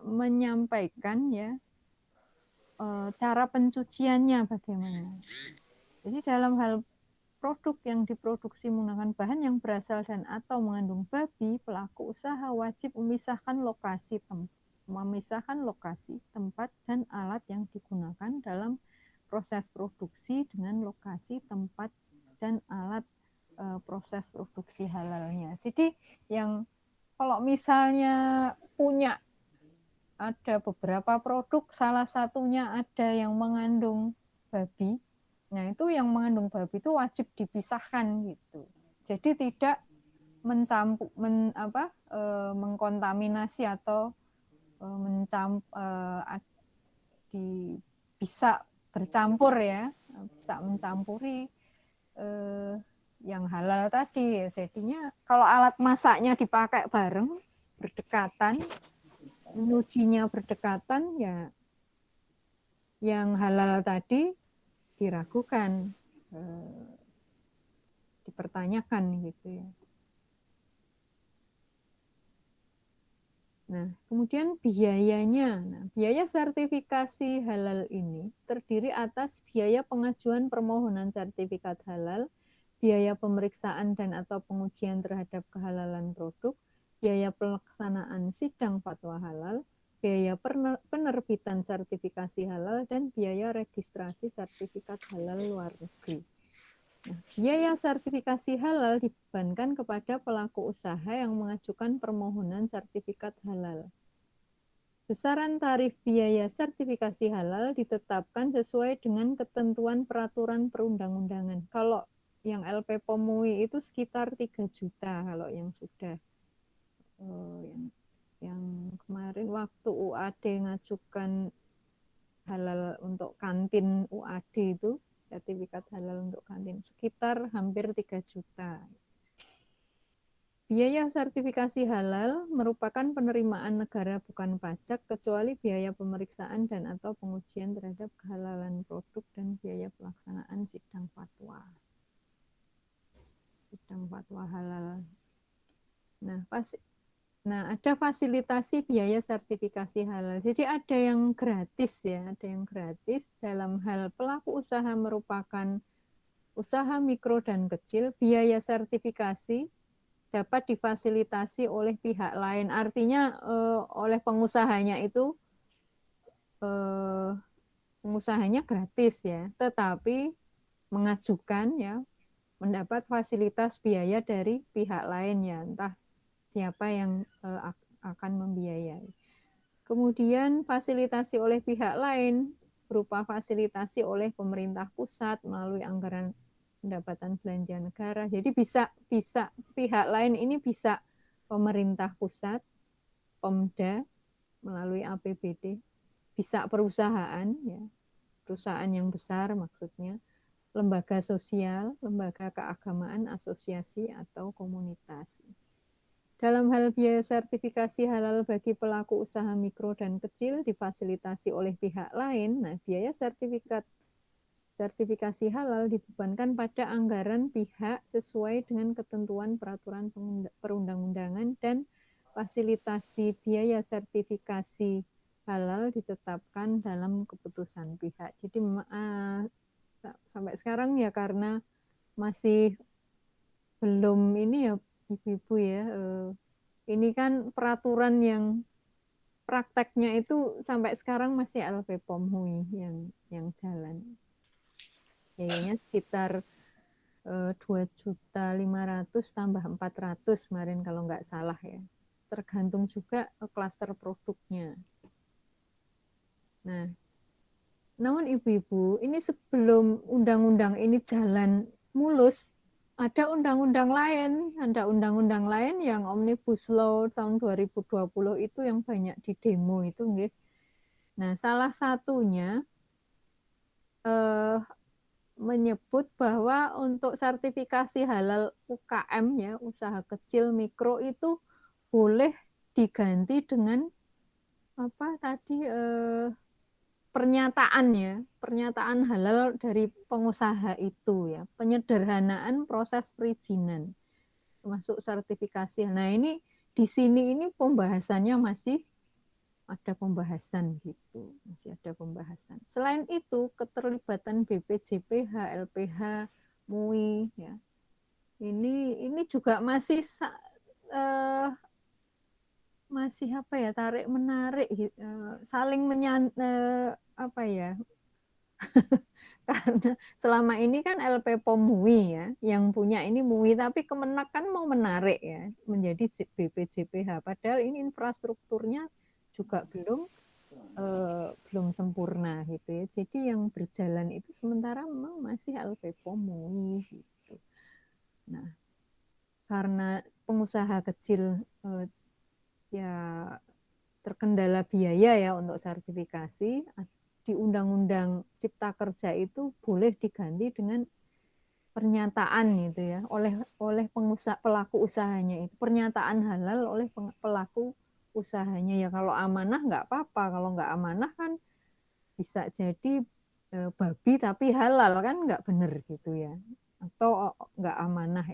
menyampaikan ya cara pencuciannya bagaimana. Jadi dalam hal produk yang diproduksi menggunakan bahan yang berasal dan atau mengandung babi, pelaku usaha wajib memisahkan lokasi, tempat, dan alat yang digunakan dalam proses produksi dengan lokasi, tempat, dan alat proses produksi halalnya. Jadi yang kalau misalnya punya ada beberapa produk, salah satunya ada yang mengandung babi, nah itu yang mengandung babi itu wajib dipisahkan gitu. Jadi tidak mengkontaminasi atau bisa bercampur ya, bisa mencampuri yang halal tadi. Jadinya kalau alat masaknya dipakai bareng, berdekatan, nyucinya berdekatan, ya yang halal tadi diragukan, dipertanyakan gitu ya. Nah, kemudian biayanya. Nah, biaya sertifikasi halal ini terdiri atas biaya pengajuan permohonan sertifikat halal, biaya pemeriksaan dan atau pengujian terhadap kehalalan produk, biaya pelaksanaan sidang fatwa halal, biaya penerbitan sertifikasi halal, dan biaya registrasi sertifikat halal luar negeri. Nah, biaya sertifikasi halal dibebankan kepada pelaku usaha yang mengajukan permohonan sertifikat halal. Besaran tarif biaya sertifikasi halal ditetapkan sesuai dengan ketentuan peraturan perundang-undangan. Kalau yang LP POM MUI itu sekitar 3 juta kalau yang sudah. Yang kemarin waktu UAD ngajukan halal untuk kantin UAD itu, sertifikat halal untuk kantin, sekitar hampir 3 juta. Biaya sertifikasi halal merupakan penerimaan negara bukan pajak kecuali biaya pemeriksaan dan atau pengujian terhadap kehalalan produk dan biaya pelaksanaan sidang fatwa. Sidang fatwa halal. Nah, ada fasilitasi biaya sertifikasi halal. Jadi ada yang gratis ya, ada yang gratis dalam hal pelaku usaha merupakan usaha mikro dan kecil, biaya sertifikasi dapat difasilitasi oleh pihak lain. Artinya oleh pengusahanya itu pengusahanya gratis ya, tetapi mengajukan ya mendapat fasilitas biaya dari pihak lain ya, entah siapa yang akan membiayai. Kemudian fasilitasi oleh pihak lain berupa fasilitasi oleh pemerintah pusat melalui anggaran pendapatan belanja negara. Jadi bisa pihak lain ini bisa pemerintah pusat, Pemda melalui APBD, bisa perusahaan ya, perusahaan yang besar maksudnya, lembaga sosial, lembaga keagamaan, asosiasi atau komunitas. Dalam hal biaya sertifikasi halal bagi pelaku usaha mikro dan kecil difasilitasi oleh pihak lain, nah biaya sertifikasi halal dibebankan pada anggaran pihak sesuai dengan ketentuan peraturan perundang-undangan dan fasilitasi biaya sertifikasi halal ditetapkan dalam keputusan pihak. Jadi sampai sekarang ya karena masih belum ini ya ibu-ibu ya, ini kan peraturan yang prakteknya itu sampai sekarang masih LP POM MUI yang jalan. Biayanya sekitar 2.500.000 tambah 400 kemarin kalau nggak salah ya. Tergantung juga klaster produknya. Nah, namun ibu-ibu, ini sebelum undang-undang ini jalan mulus, ada undang-undang lain yang Omnibus Law tahun 2020 itu yang banyak di demo itu nggih. Nah, salah satunya menyebut bahwa untuk sertifikasi halal UKM ya, usaha kecil mikro itu boleh diganti dengan apa tadi pernyataan halal dari pengusaha itu ya, penyederhanaan proses perizinan termasuk sertifikasi. Nah, ini di sini ini pembahasannya masih ada pembahasan gitu, masih ada pembahasan. Selain itu, keterlibatan BPJPH, LPH, MUI ya. Ini juga masih masih apa ya, tarik menarik saling apa ya. Karena selama ini kan LP POM MUI ya, yang punya ini MUI, tapi Kemenak kan mau menarik ya menjadi BPJPH, padahal ini infrastrukturnya juga belum sempurna gitu ya. Jadi yang berjalan itu sementara memang masih LP POM MUI gitu. Nah, karena pengusaha kecil ya terkendala biaya ya untuk sertifikasi, di Undang-Undang Cipta Kerja itu boleh diganti dengan pernyataan gitu ya oleh pelaku usahanya itu, pernyataan halal oleh pelaku usahanya ya. Kalau amanah nggak apa-apa, kalau nggak amanah kan bisa jadi babi tapi halal kan nggak benar gitu ya, atau nggak amanah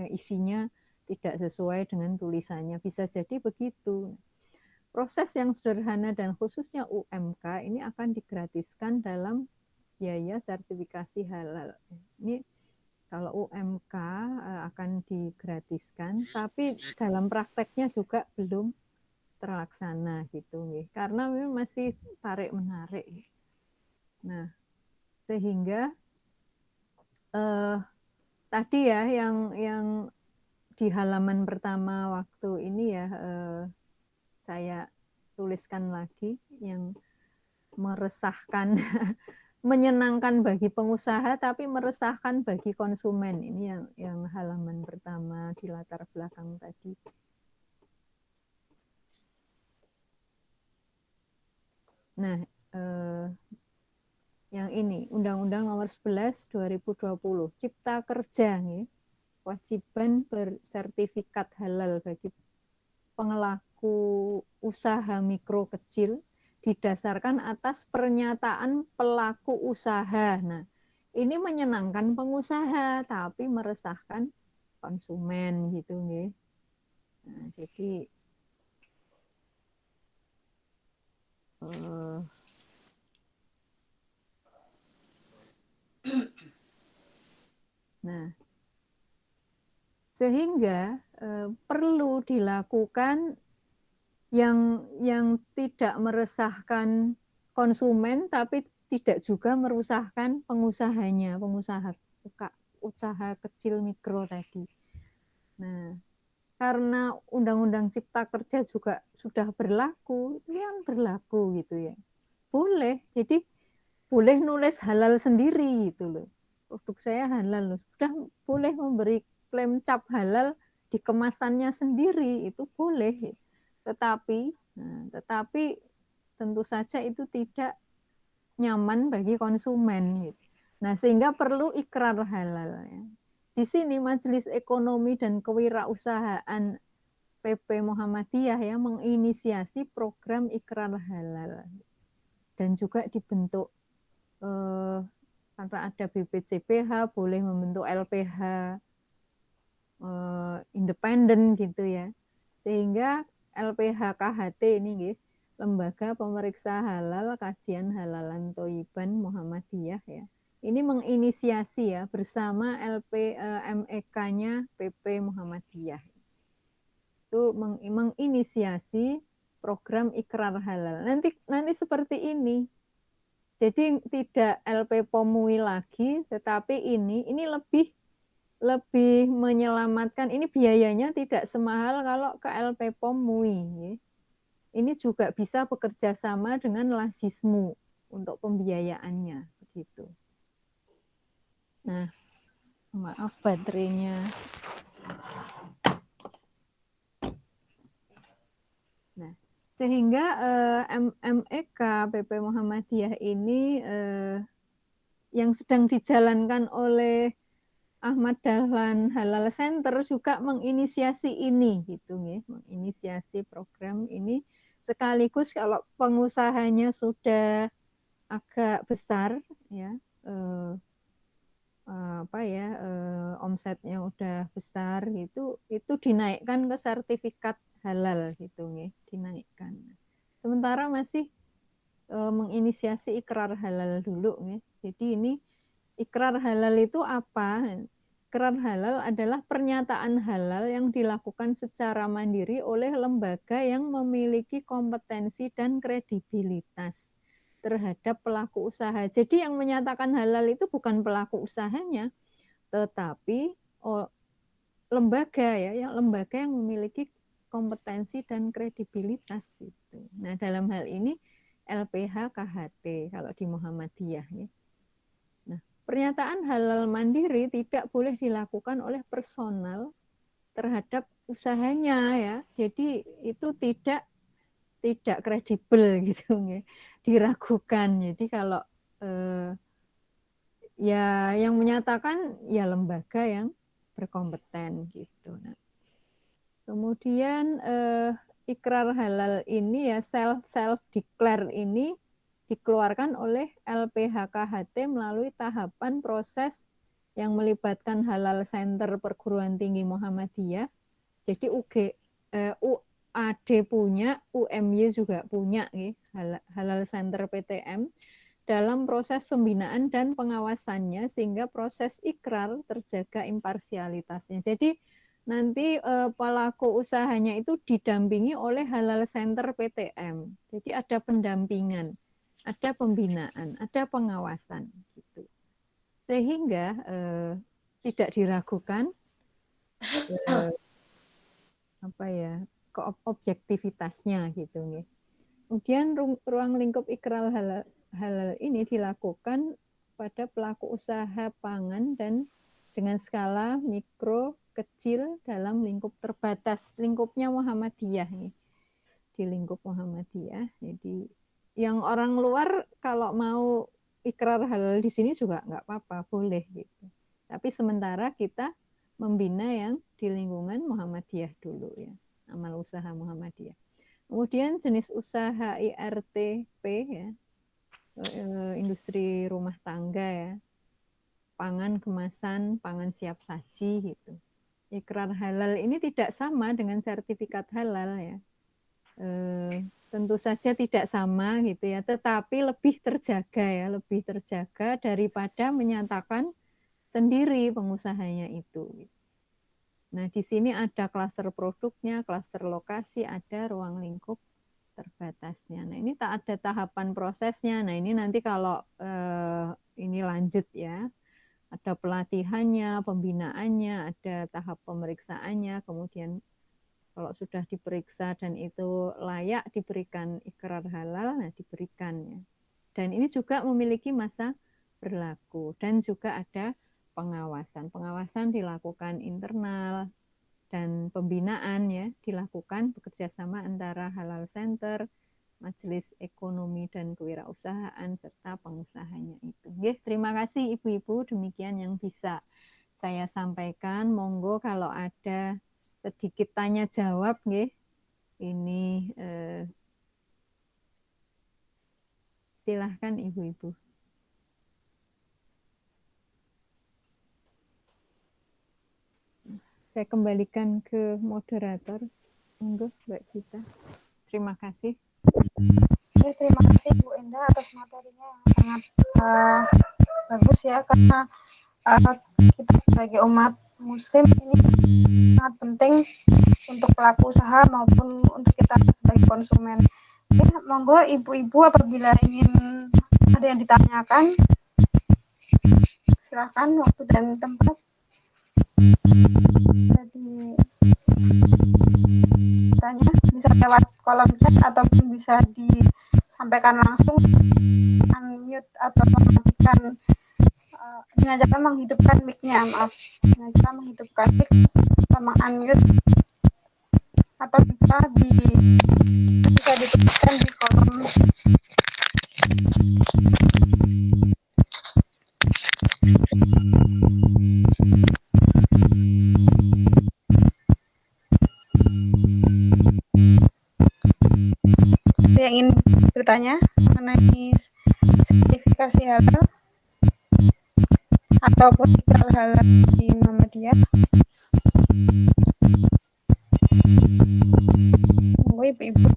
isinya tidak sesuai dengan tulisannya, bisa jadi begitu. proses yang sederhana dan khususnya UMK ini akan digratiskan dalam biaya sertifikasi halal. Ini kalau UMK akan digratiskan, tapi dalam prakteknya juga belum terlaksana gitu, karena memang masih tarik-menarik. Nah, sehingga tadi ya yang di halaman pertama waktu ini ya saya tuliskan lagi yang meresahkan, menyenangkan bagi pengusaha tapi meresahkan bagi konsumen. Ini yang halaman pertama di latar belakang tadi. Nah, yang ini Undang-Undang Nomor 11 2020 Cipta Kerja nih, kewajiban bersertifikat halal bagi pelaku usaha mikro kecil didasarkan atas pernyataan pelaku usaha. Nah, ini menyenangkan pengusaha tapi meresahkan konsumen gitu nggih. Nah, jadi nah, sehingga perlu dilakukan yang tidak meresahkan konsumen tapi tidak juga merusakkan pengusahanya, pengusaha usaha kecil mikro tadi. Nah, karena Undang-Undang Cipta Kerja juga sudah berlaku, itu yang berlaku gitu ya. Boleh, jadi boleh nulis halal sendiri gitu loh. Produk saya halal loh. Sudah boleh memberi klaim cap halal di kemasannya sendiri, itu boleh. Tetapi tentu saja itu tidak nyaman bagi konsumen. Gitu. Nah, sehingga perlu ikrar halal. Ya. Di sini Majelis Ekonomi dan Kewirausahaan PP Muhammadiyah ya menginisiasi program ikrar halal dan juga dibentuk karena ada BPCPH boleh membentuk LPH independen gitu ya, sehingga LPH KHT ini Lembaga Pemeriksa Halal Kajian Halalan Thoiban Muhammadiyah ya. Ini menginisiasi ya bersama MEK-nya PP Muhammadiyah. Itu menginisiasi program ikrar halal. Nanti seperti ini. Jadi tidak LP POM MUI lagi, tetapi ini lebih menyelamatkan. Ini biayanya tidak semahal kalau ke LP POM MUI. Ini juga bisa bekerja sama dengan Lasismu untuk pembiayaannya, begitu. Nah, maaf baterainya. Nah, sehingga MEK PP Muhammadiyah ini yang sedang dijalankan oleh Ahmad Dahlan Halal Center juga menginisiasi ini gitu ya, menginisiasi program ini sekaligus kalau pengusahanya sudah agak besar ya omsetnya udah besar gitu, itu dinaikkan ke sertifikat halal gitu ya, dinaikkan. Sementara masih menginisiasi ikrar halal dulu ya. Jadi ini ikrar halal itu apa? Ikrar halal adalah pernyataan halal yang dilakukan secara mandiri oleh lembaga yang memiliki kompetensi dan kredibilitas terhadap pelaku usaha. Jadi yang menyatakan halal itu bukan pelaku usahanya, tetapi lembaga yang memiliki kompetensi dan kredibilitas itu. Nah, dalam hal ini LPH KHT kalau di Muhammadiyah ya. Nah, pernyataan halal mandiri tidak boleh dilakukan oleh personal terhadap usahanya ya. Jadi itu tidak kredibel gitu ya. Diragukan. Jadi kalau ya yang menyatakan ya lembaga yang berkompeten gitu. Nah, kemudian ikrar halal ini ya self declare ini dikeluarkan oleh LPH KHT melalui tahapan proses yang melibatkan Halal Center Perguruan Tinggi Muhammadiyah. Jadi AD punya, UMY juga punya, Halal Center PTM, dalam proses pembinaan dan pengawasannya sehingga proses ikrar terjaga imparsialitasnya. Jadi nanti pelaku usahanya itu didampingi oleh Halal Center PTM. Jadi ada pendampingan, ada pembinaan, ada pengawasan gitu. Sehingga tidak diragukan objektivitasnya gitu nih. Kemudian ruang lingkup ikrar halal ini dilakukan pada pelaku usaha pangan dan dengan skala mikro kecil dalam lingkup terbatas, lingkupnya Muhammadiyah nih. Di lingkup Muhammadiyah. Jadi yang orang luar kalau mau ikrar halal di sini juga nggak apa-apa, boleh gitu. Tapi sementara kita membina yang di lingkungan Muhammadiyah dulu ya, amal usaha Muhammadiyah. Kemudian jenis usaha IRTP ya, industri rumah tangga ya, pangan kemasan, pangan siap saji gitu. Ikrar halal ini tidak sama dengan sertifikat halal ya. Tentu saja tidak sama gitu ya, tetapi lebih terjaga daripada menyatakan sendiri pengusahanya itu. Nah, di sini ada klaster produknya, klaster lokasi, ada ruang lingkup terbatasnya. Nah, ini tak ada tahapan prosesnya. Nah, ini nanti kalau ini lanjut ya, ada pelatihannya, pembinaannya, ada tahap pemeriksaannya, kemudian kalau sudah diperiksa dan itu layak diberikan ikrar halal, nah diberikan ya. Dan ini juga memiliki masa berlaku dan juga ada pengawasan. Pengawasan dilakukan internal dan pembinaan ya dilakukan bekerjasama antara Halal Center, Majelis Ekonomi dan Kewirausahaan serta pengusahanya itu. Nggih, terima kasih Ibu-ibu, demikian yang bisa saya sampaikan. Monggo kalau ada sedikit tanya jawab nggih. Ini silahkan Ibu-ibu. Saya kembalikan ke moderator. Monggo Mbak Gita. Terima kasih. Terima kasih Bu Endah atas materinya yang sangat bagus ya, karena kita sebagai umat muslim ini sangat penting untuk pelaku usaha maupun untuk kita sebagai konsumen. Ya, monggo ibu-ibu apabila ingin ada yang ditanyakan, silahkan waktu dan tempat. Jadi tanya bisa lewat kolom chat ataupun bisa disampaikan langsung, unmute atau mematikan dengan cara menghidupkan mic-nya, dengan cara menghidupkan mic atau unmute, atau bisa dituliskan di kolom yang ingin bertanya mengenai sertifikasi halal ataupun ikrar halal di Muhammadiyah. Monggo ibu-ibu.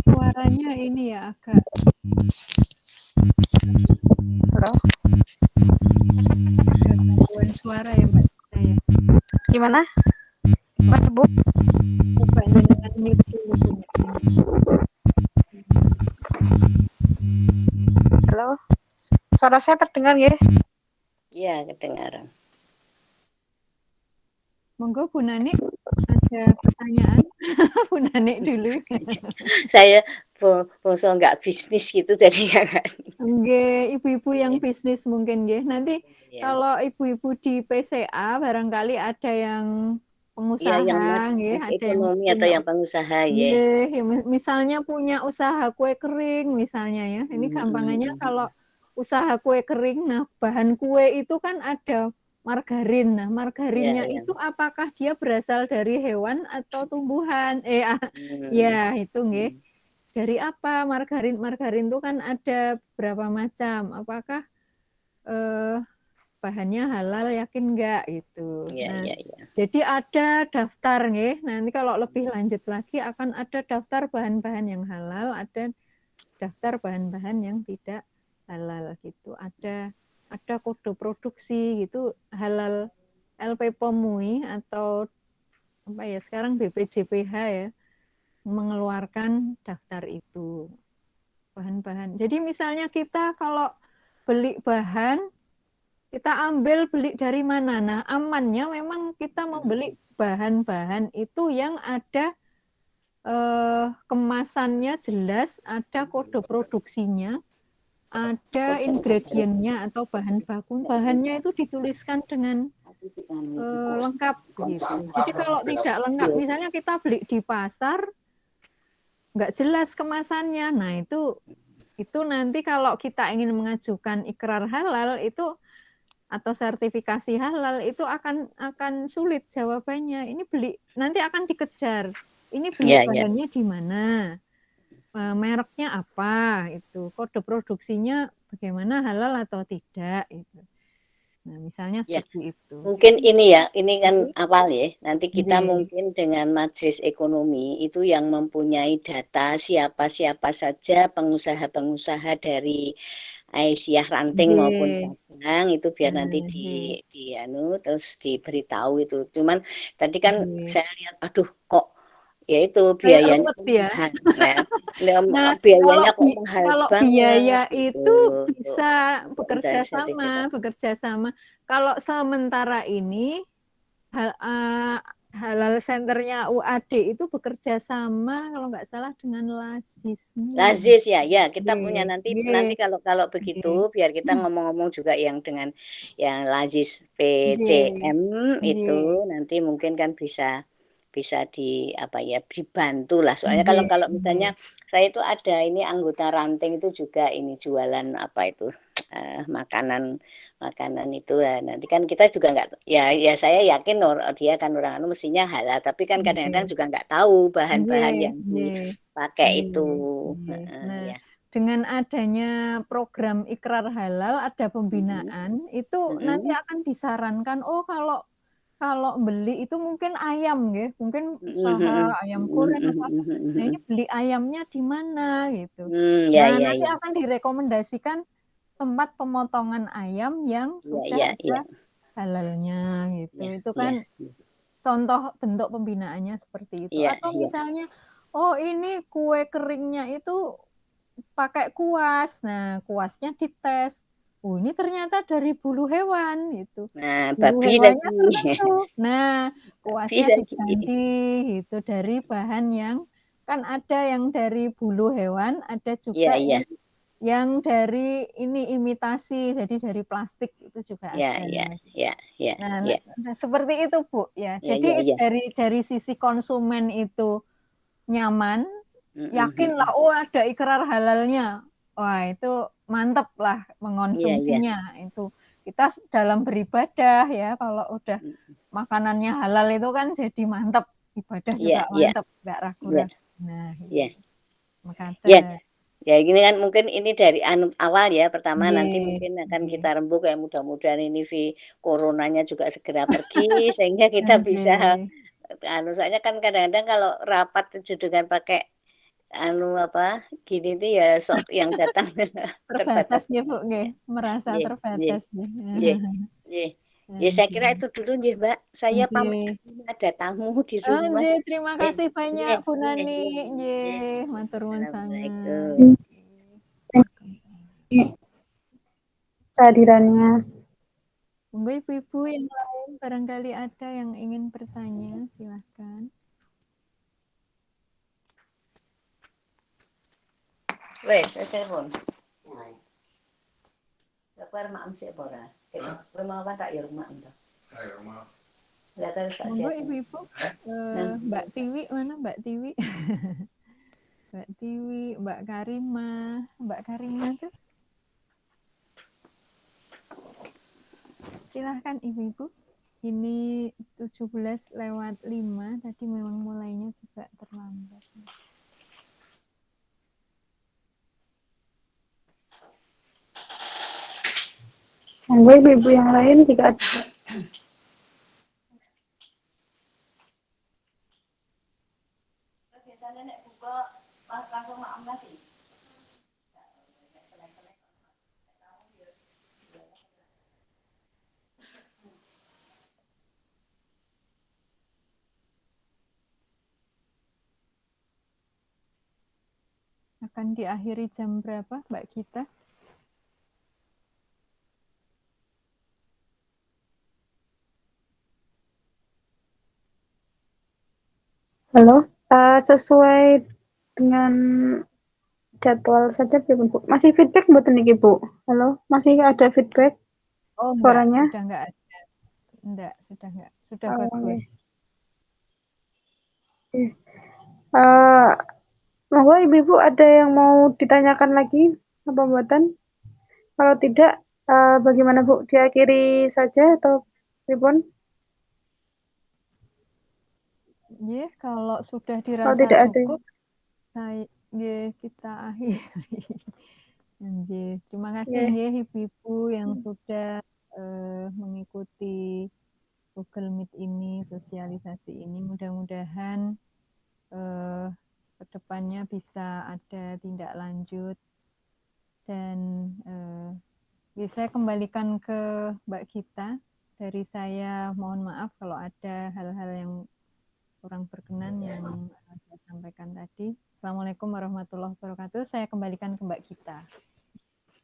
Suaranya ini ya agak. Halo. Gangguan suara ya Mbak. Gimana? Gimana Bu? Coba dengan mute dulu. Halo. Suara saya terdengar ya? Iya, kedengaran. Monggo Bu Nani, ada pertanyaan? Bu Nani dulu. Saya bongso nggak bisnis gitu jadi nggak. Nggih, ibu-ibu yang bisnis mungkin nggih. Nanti Ya. kalau ibu-ibu di PCA barangkali ada yang pengusaha Ya, nggih, ada yang ekonomi punya, atau yang pengusaha ya. nggih, misalnya punya usaha kue kering misalnya ya. Ini gampangannya kalau usaha kue kering, nah bahan kue itu kan ada margarin. Nah, margarinnya Ya. itu apakah dia berasal dari hewan atau tumbuhan? Ya, itu nggih. Dari apa margarin? Margarin itu kan ada berapa macam. Apakah bahannya halal, yakin enggak gitu. Ya, Nah, ya, ya. jadi ada daftar nih. Nanti kalau lebih lanjut lagi akan ada daftar bahan-bahan yang halal, ada daftar bahan-bahan yang tidak halal gitu. Ada kode produksi gitu, halal LP POMUI atau apa ya sekarang BPJPH ya mengeluarkan daftar itu bahan-bahan. Jadi misalnya kita kalau beli bahan kita beli dari mana? Nah, amannya memang kita membeli bahan-bahan itu yang ada kemasannya jelas, ada kode produksinya, ada ingredientnya atau bahan baku. Bahannya itu dituliskan dengan lengkap gitu. Jadi kalau tidak lengkap, misalnya kita beli di pasar, nggak jelas kemasannya. Nah, itu nanti kalau kita ingin mengajukan ikrar halal itu atau sertifikasi halal itu akan sulit jawabannya. Ini beli nanti akan dikejar. Ini beli bahannya di mana? Mereknya apa? Itu kode produksinya bagaimana halal atau tidak itu. Nah, misalnya seperti itu. Mungkin ini ya, ini kan awal ya. Nanti kita mungkin dengan Majelis Ekonomi itu yang mempunyai data siapa-siapa saja pengusaha-pengusaha dari Aisyah ranting maupun cabang itu biar nanti terus diberitahu itu. Cuman tadi kan saya lihat, aduh kok ya itu biayanya mahal ya. Nah, biayanya kok mahal kalau banget. biaya gitu. itu bisa bekerja sama. Kalau sementara ini halal centernya UAD itu bekerja sama kalau nggak salah dengan Lazis ya, kita punya nanti kalau begitu biar kita ngomong-ngomong juga yang dengan yang Lazis PCM itu nanti mungkin kan bisa dibantu lah soalnya kalau misalnya saya itu ada ini anggota ranting itu juga ini jualan apa itu makanan itu lah nanti kan kita juga nggak ya saya yakin dia kan orang mestinya halal tapi kan kadang-kadang juga nggak tahu bahan-bahan yang dipakai itu. Nah, dengan adanya program ikrar halal ada pembinaan itu nanti akan disarankan kalau beli itu mungkin ayam ya, mungkin usaha ayam goreng apa. Nah, ini beli ayamnya di mana gitu. Nanti akan direkomendasikan tempat pemotongan ayam yang sudah ada halalnya gitu. Itu kan contoh bentuk pembinaannya seperti itu. Atau misalnya ini kue keringnya itu pakai kuas. Nah, kuasnya dites. Ini ternyata dari bulu hewan gitu. Nah, bulu babi hewannya lagi. tertentu. Nah, kuasnya diganti gitu dari bahan yang kan ada yang dari bulu hewan, ada juga yang dari ini imitasi, jadi dari plastik itu juga ada. Nah, seperti itu Bu ya. Jadi dari sisi konsumen itu nyaman, yakinlah ada ikrar halalnya. Wah, itu mantep lah mengonsumsinya. Itu kita dalam beribadah ya, kalau udah makanannya halal itu kan jadi mantep, ibadah juga mantep, nggak ragu-ragu. Nah, makanya. Ya gini kan mungkin ini dari awal ya pertama nanti mungkin akan kita rembuk ya mudah-mudahan ini coronanya juga segera pergi sehingga kita bisa soalnya kan kadang-kadang kalau rapat itu dengan pakai gini tuh ya sok yang datang terbatas ya Bu merasa terbatas ya saya kira itu dulu nih Mbak saya pamit ada tamu di rumah. Terima kasih banyak Bu Nani matur nuwun sanget kehadirannya. Monggo ibu-ibu yang lain barangkali ada yang ingin bertanya silahkan. Wes, saya telepon. Lepas mak sih pora. Rumah apa tak ya rumah entah. Rumah. Monggo ibu-ibu. Mbak Tiwi mana Mbak Tiwi? Mbak Tiwi, Mbak Karima tuh. Silahkan ibu-ibu. Ini 17:05 tadi memang mulainya juga terlambat. Monggo ibu-ibu yang lain jika ada. Biasanya nek buka langsung makan nasi. Akan diakhiri jam berapa, Mbak Gita? Halo, sesuai dengan jadwal saja Bu. Masih feedback mboten niki Bu? Halo, masih ada feedback Oh, enggak, suaranya? sudah enggak ada. Enggak, sudah Oh, bagus. Monggo ibu-ibu ada yang mau ditanyakan lagi apa buatan? Kalau tidak, bagaimana Bu? Diakhiri saja atau pripun? Kalau sudah Kalau dirasa tidak ada. cukup, kita akhiri. Terima kasih ibu-ibu yang sudah mengikuti Google Meet ini, sosialisasi ini. Mudah-mudahan kedepannya bisa ada tindak lanjut dan saya kembalikan ke Mbak Gita. Dari saya mohon maaf kalau ada hal-hal yang kurang berkenan yang saya sampaikan tadi. Assalamualaikum warahmatullahi wabarakatuh. Saya kembalikan ke Mbak Gita.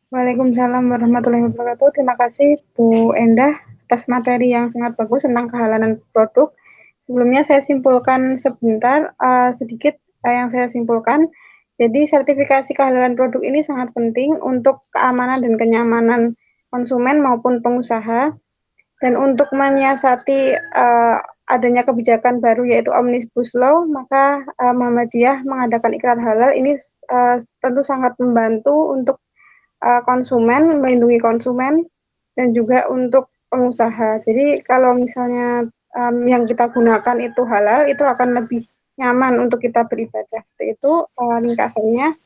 Waalaikumsalam warahmatullahi wabarakatuh. Terima kasih Bu Endah atas materi yang sangat bagus tentang kehalalan produk. Sebelumnya saya simpulkan sebentar sedikit yang saya simpulkan. Jadi sertifikasi kehalalan produk ini sangat penting untuk keamanan dan kenyamanan konsumen maupun pengusaha. Dan untuk menyiasati adanya kebijakan baru yaitu Omnibus Law, maka Muhammadiyah mengadakan ikrar halal ini tentu sangat membantu untuk konsumen, melindungi konsumen, dan juga untuk pengusaha. Jadi kalau misalnya yang kita gunakan itu halal, itu akan lebih nyaman untuk kita beribadah. Seperti itu ringkasannya.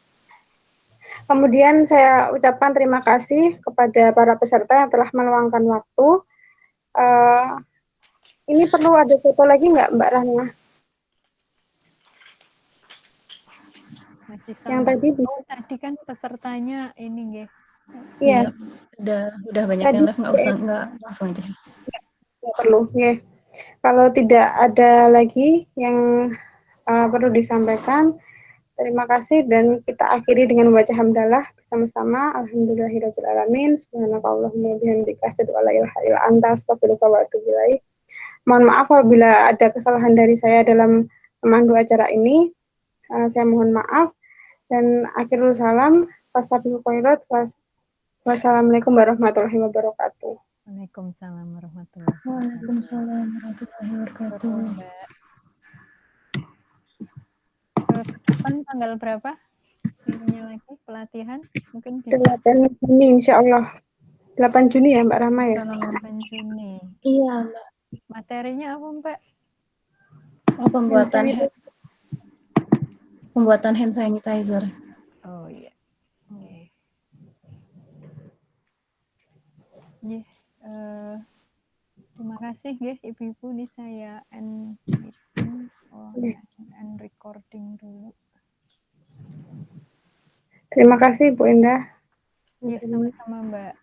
Kemudian saya ucapkan terima kasih kepada para peserta yang telah meluangkan waktu. Ini perlu ada foto lagi nggak Mbak Rahma? Masih Yang sama. tadi? Tadi kan pesertanya ini nggih. Iya. Udah banyak Tadi yang live, nggak langsung aja. Nggak perlu. Ya. Kalau tidak ada lagi yang perlu disampaikan, terima kasih dan kita akhiri dengan membaca hamdalah bersama-sama. Alhamdulillahirrahmanirrahim. Subhanakallahumma bihamdika asyhadu an la ilaha illa anta astaghfiruka wa atubu ilaik. Mohon maaf apabila ada kesalahan dari saya dalam memandu acara ini. Saya mohon maaf dan akhirul salam. Fastabiqul khairat. Wassalamualaikum warahmatullahi wabarakatuh. Waalaikumsalam warahmatullahi wabarakatuh. Waalaikumsalam warahmatullahi wabarakatuh. Mbak. Ke depan tanggal berapa? Ininya lagi pelatihan mungkin bisa. 8 Juni insya Allah. 8 Juni ya Mbak Rama ya? 8 Juni. Iya, Mbak. Materinya apa, Mbak? Pembuatan hand sanitizer. Oh iya. Terima kasih Ibu-ibu, ini saya end meeting. End recording dulu. Terima kasih Bu Endah. Iya, sama-sama Mbak.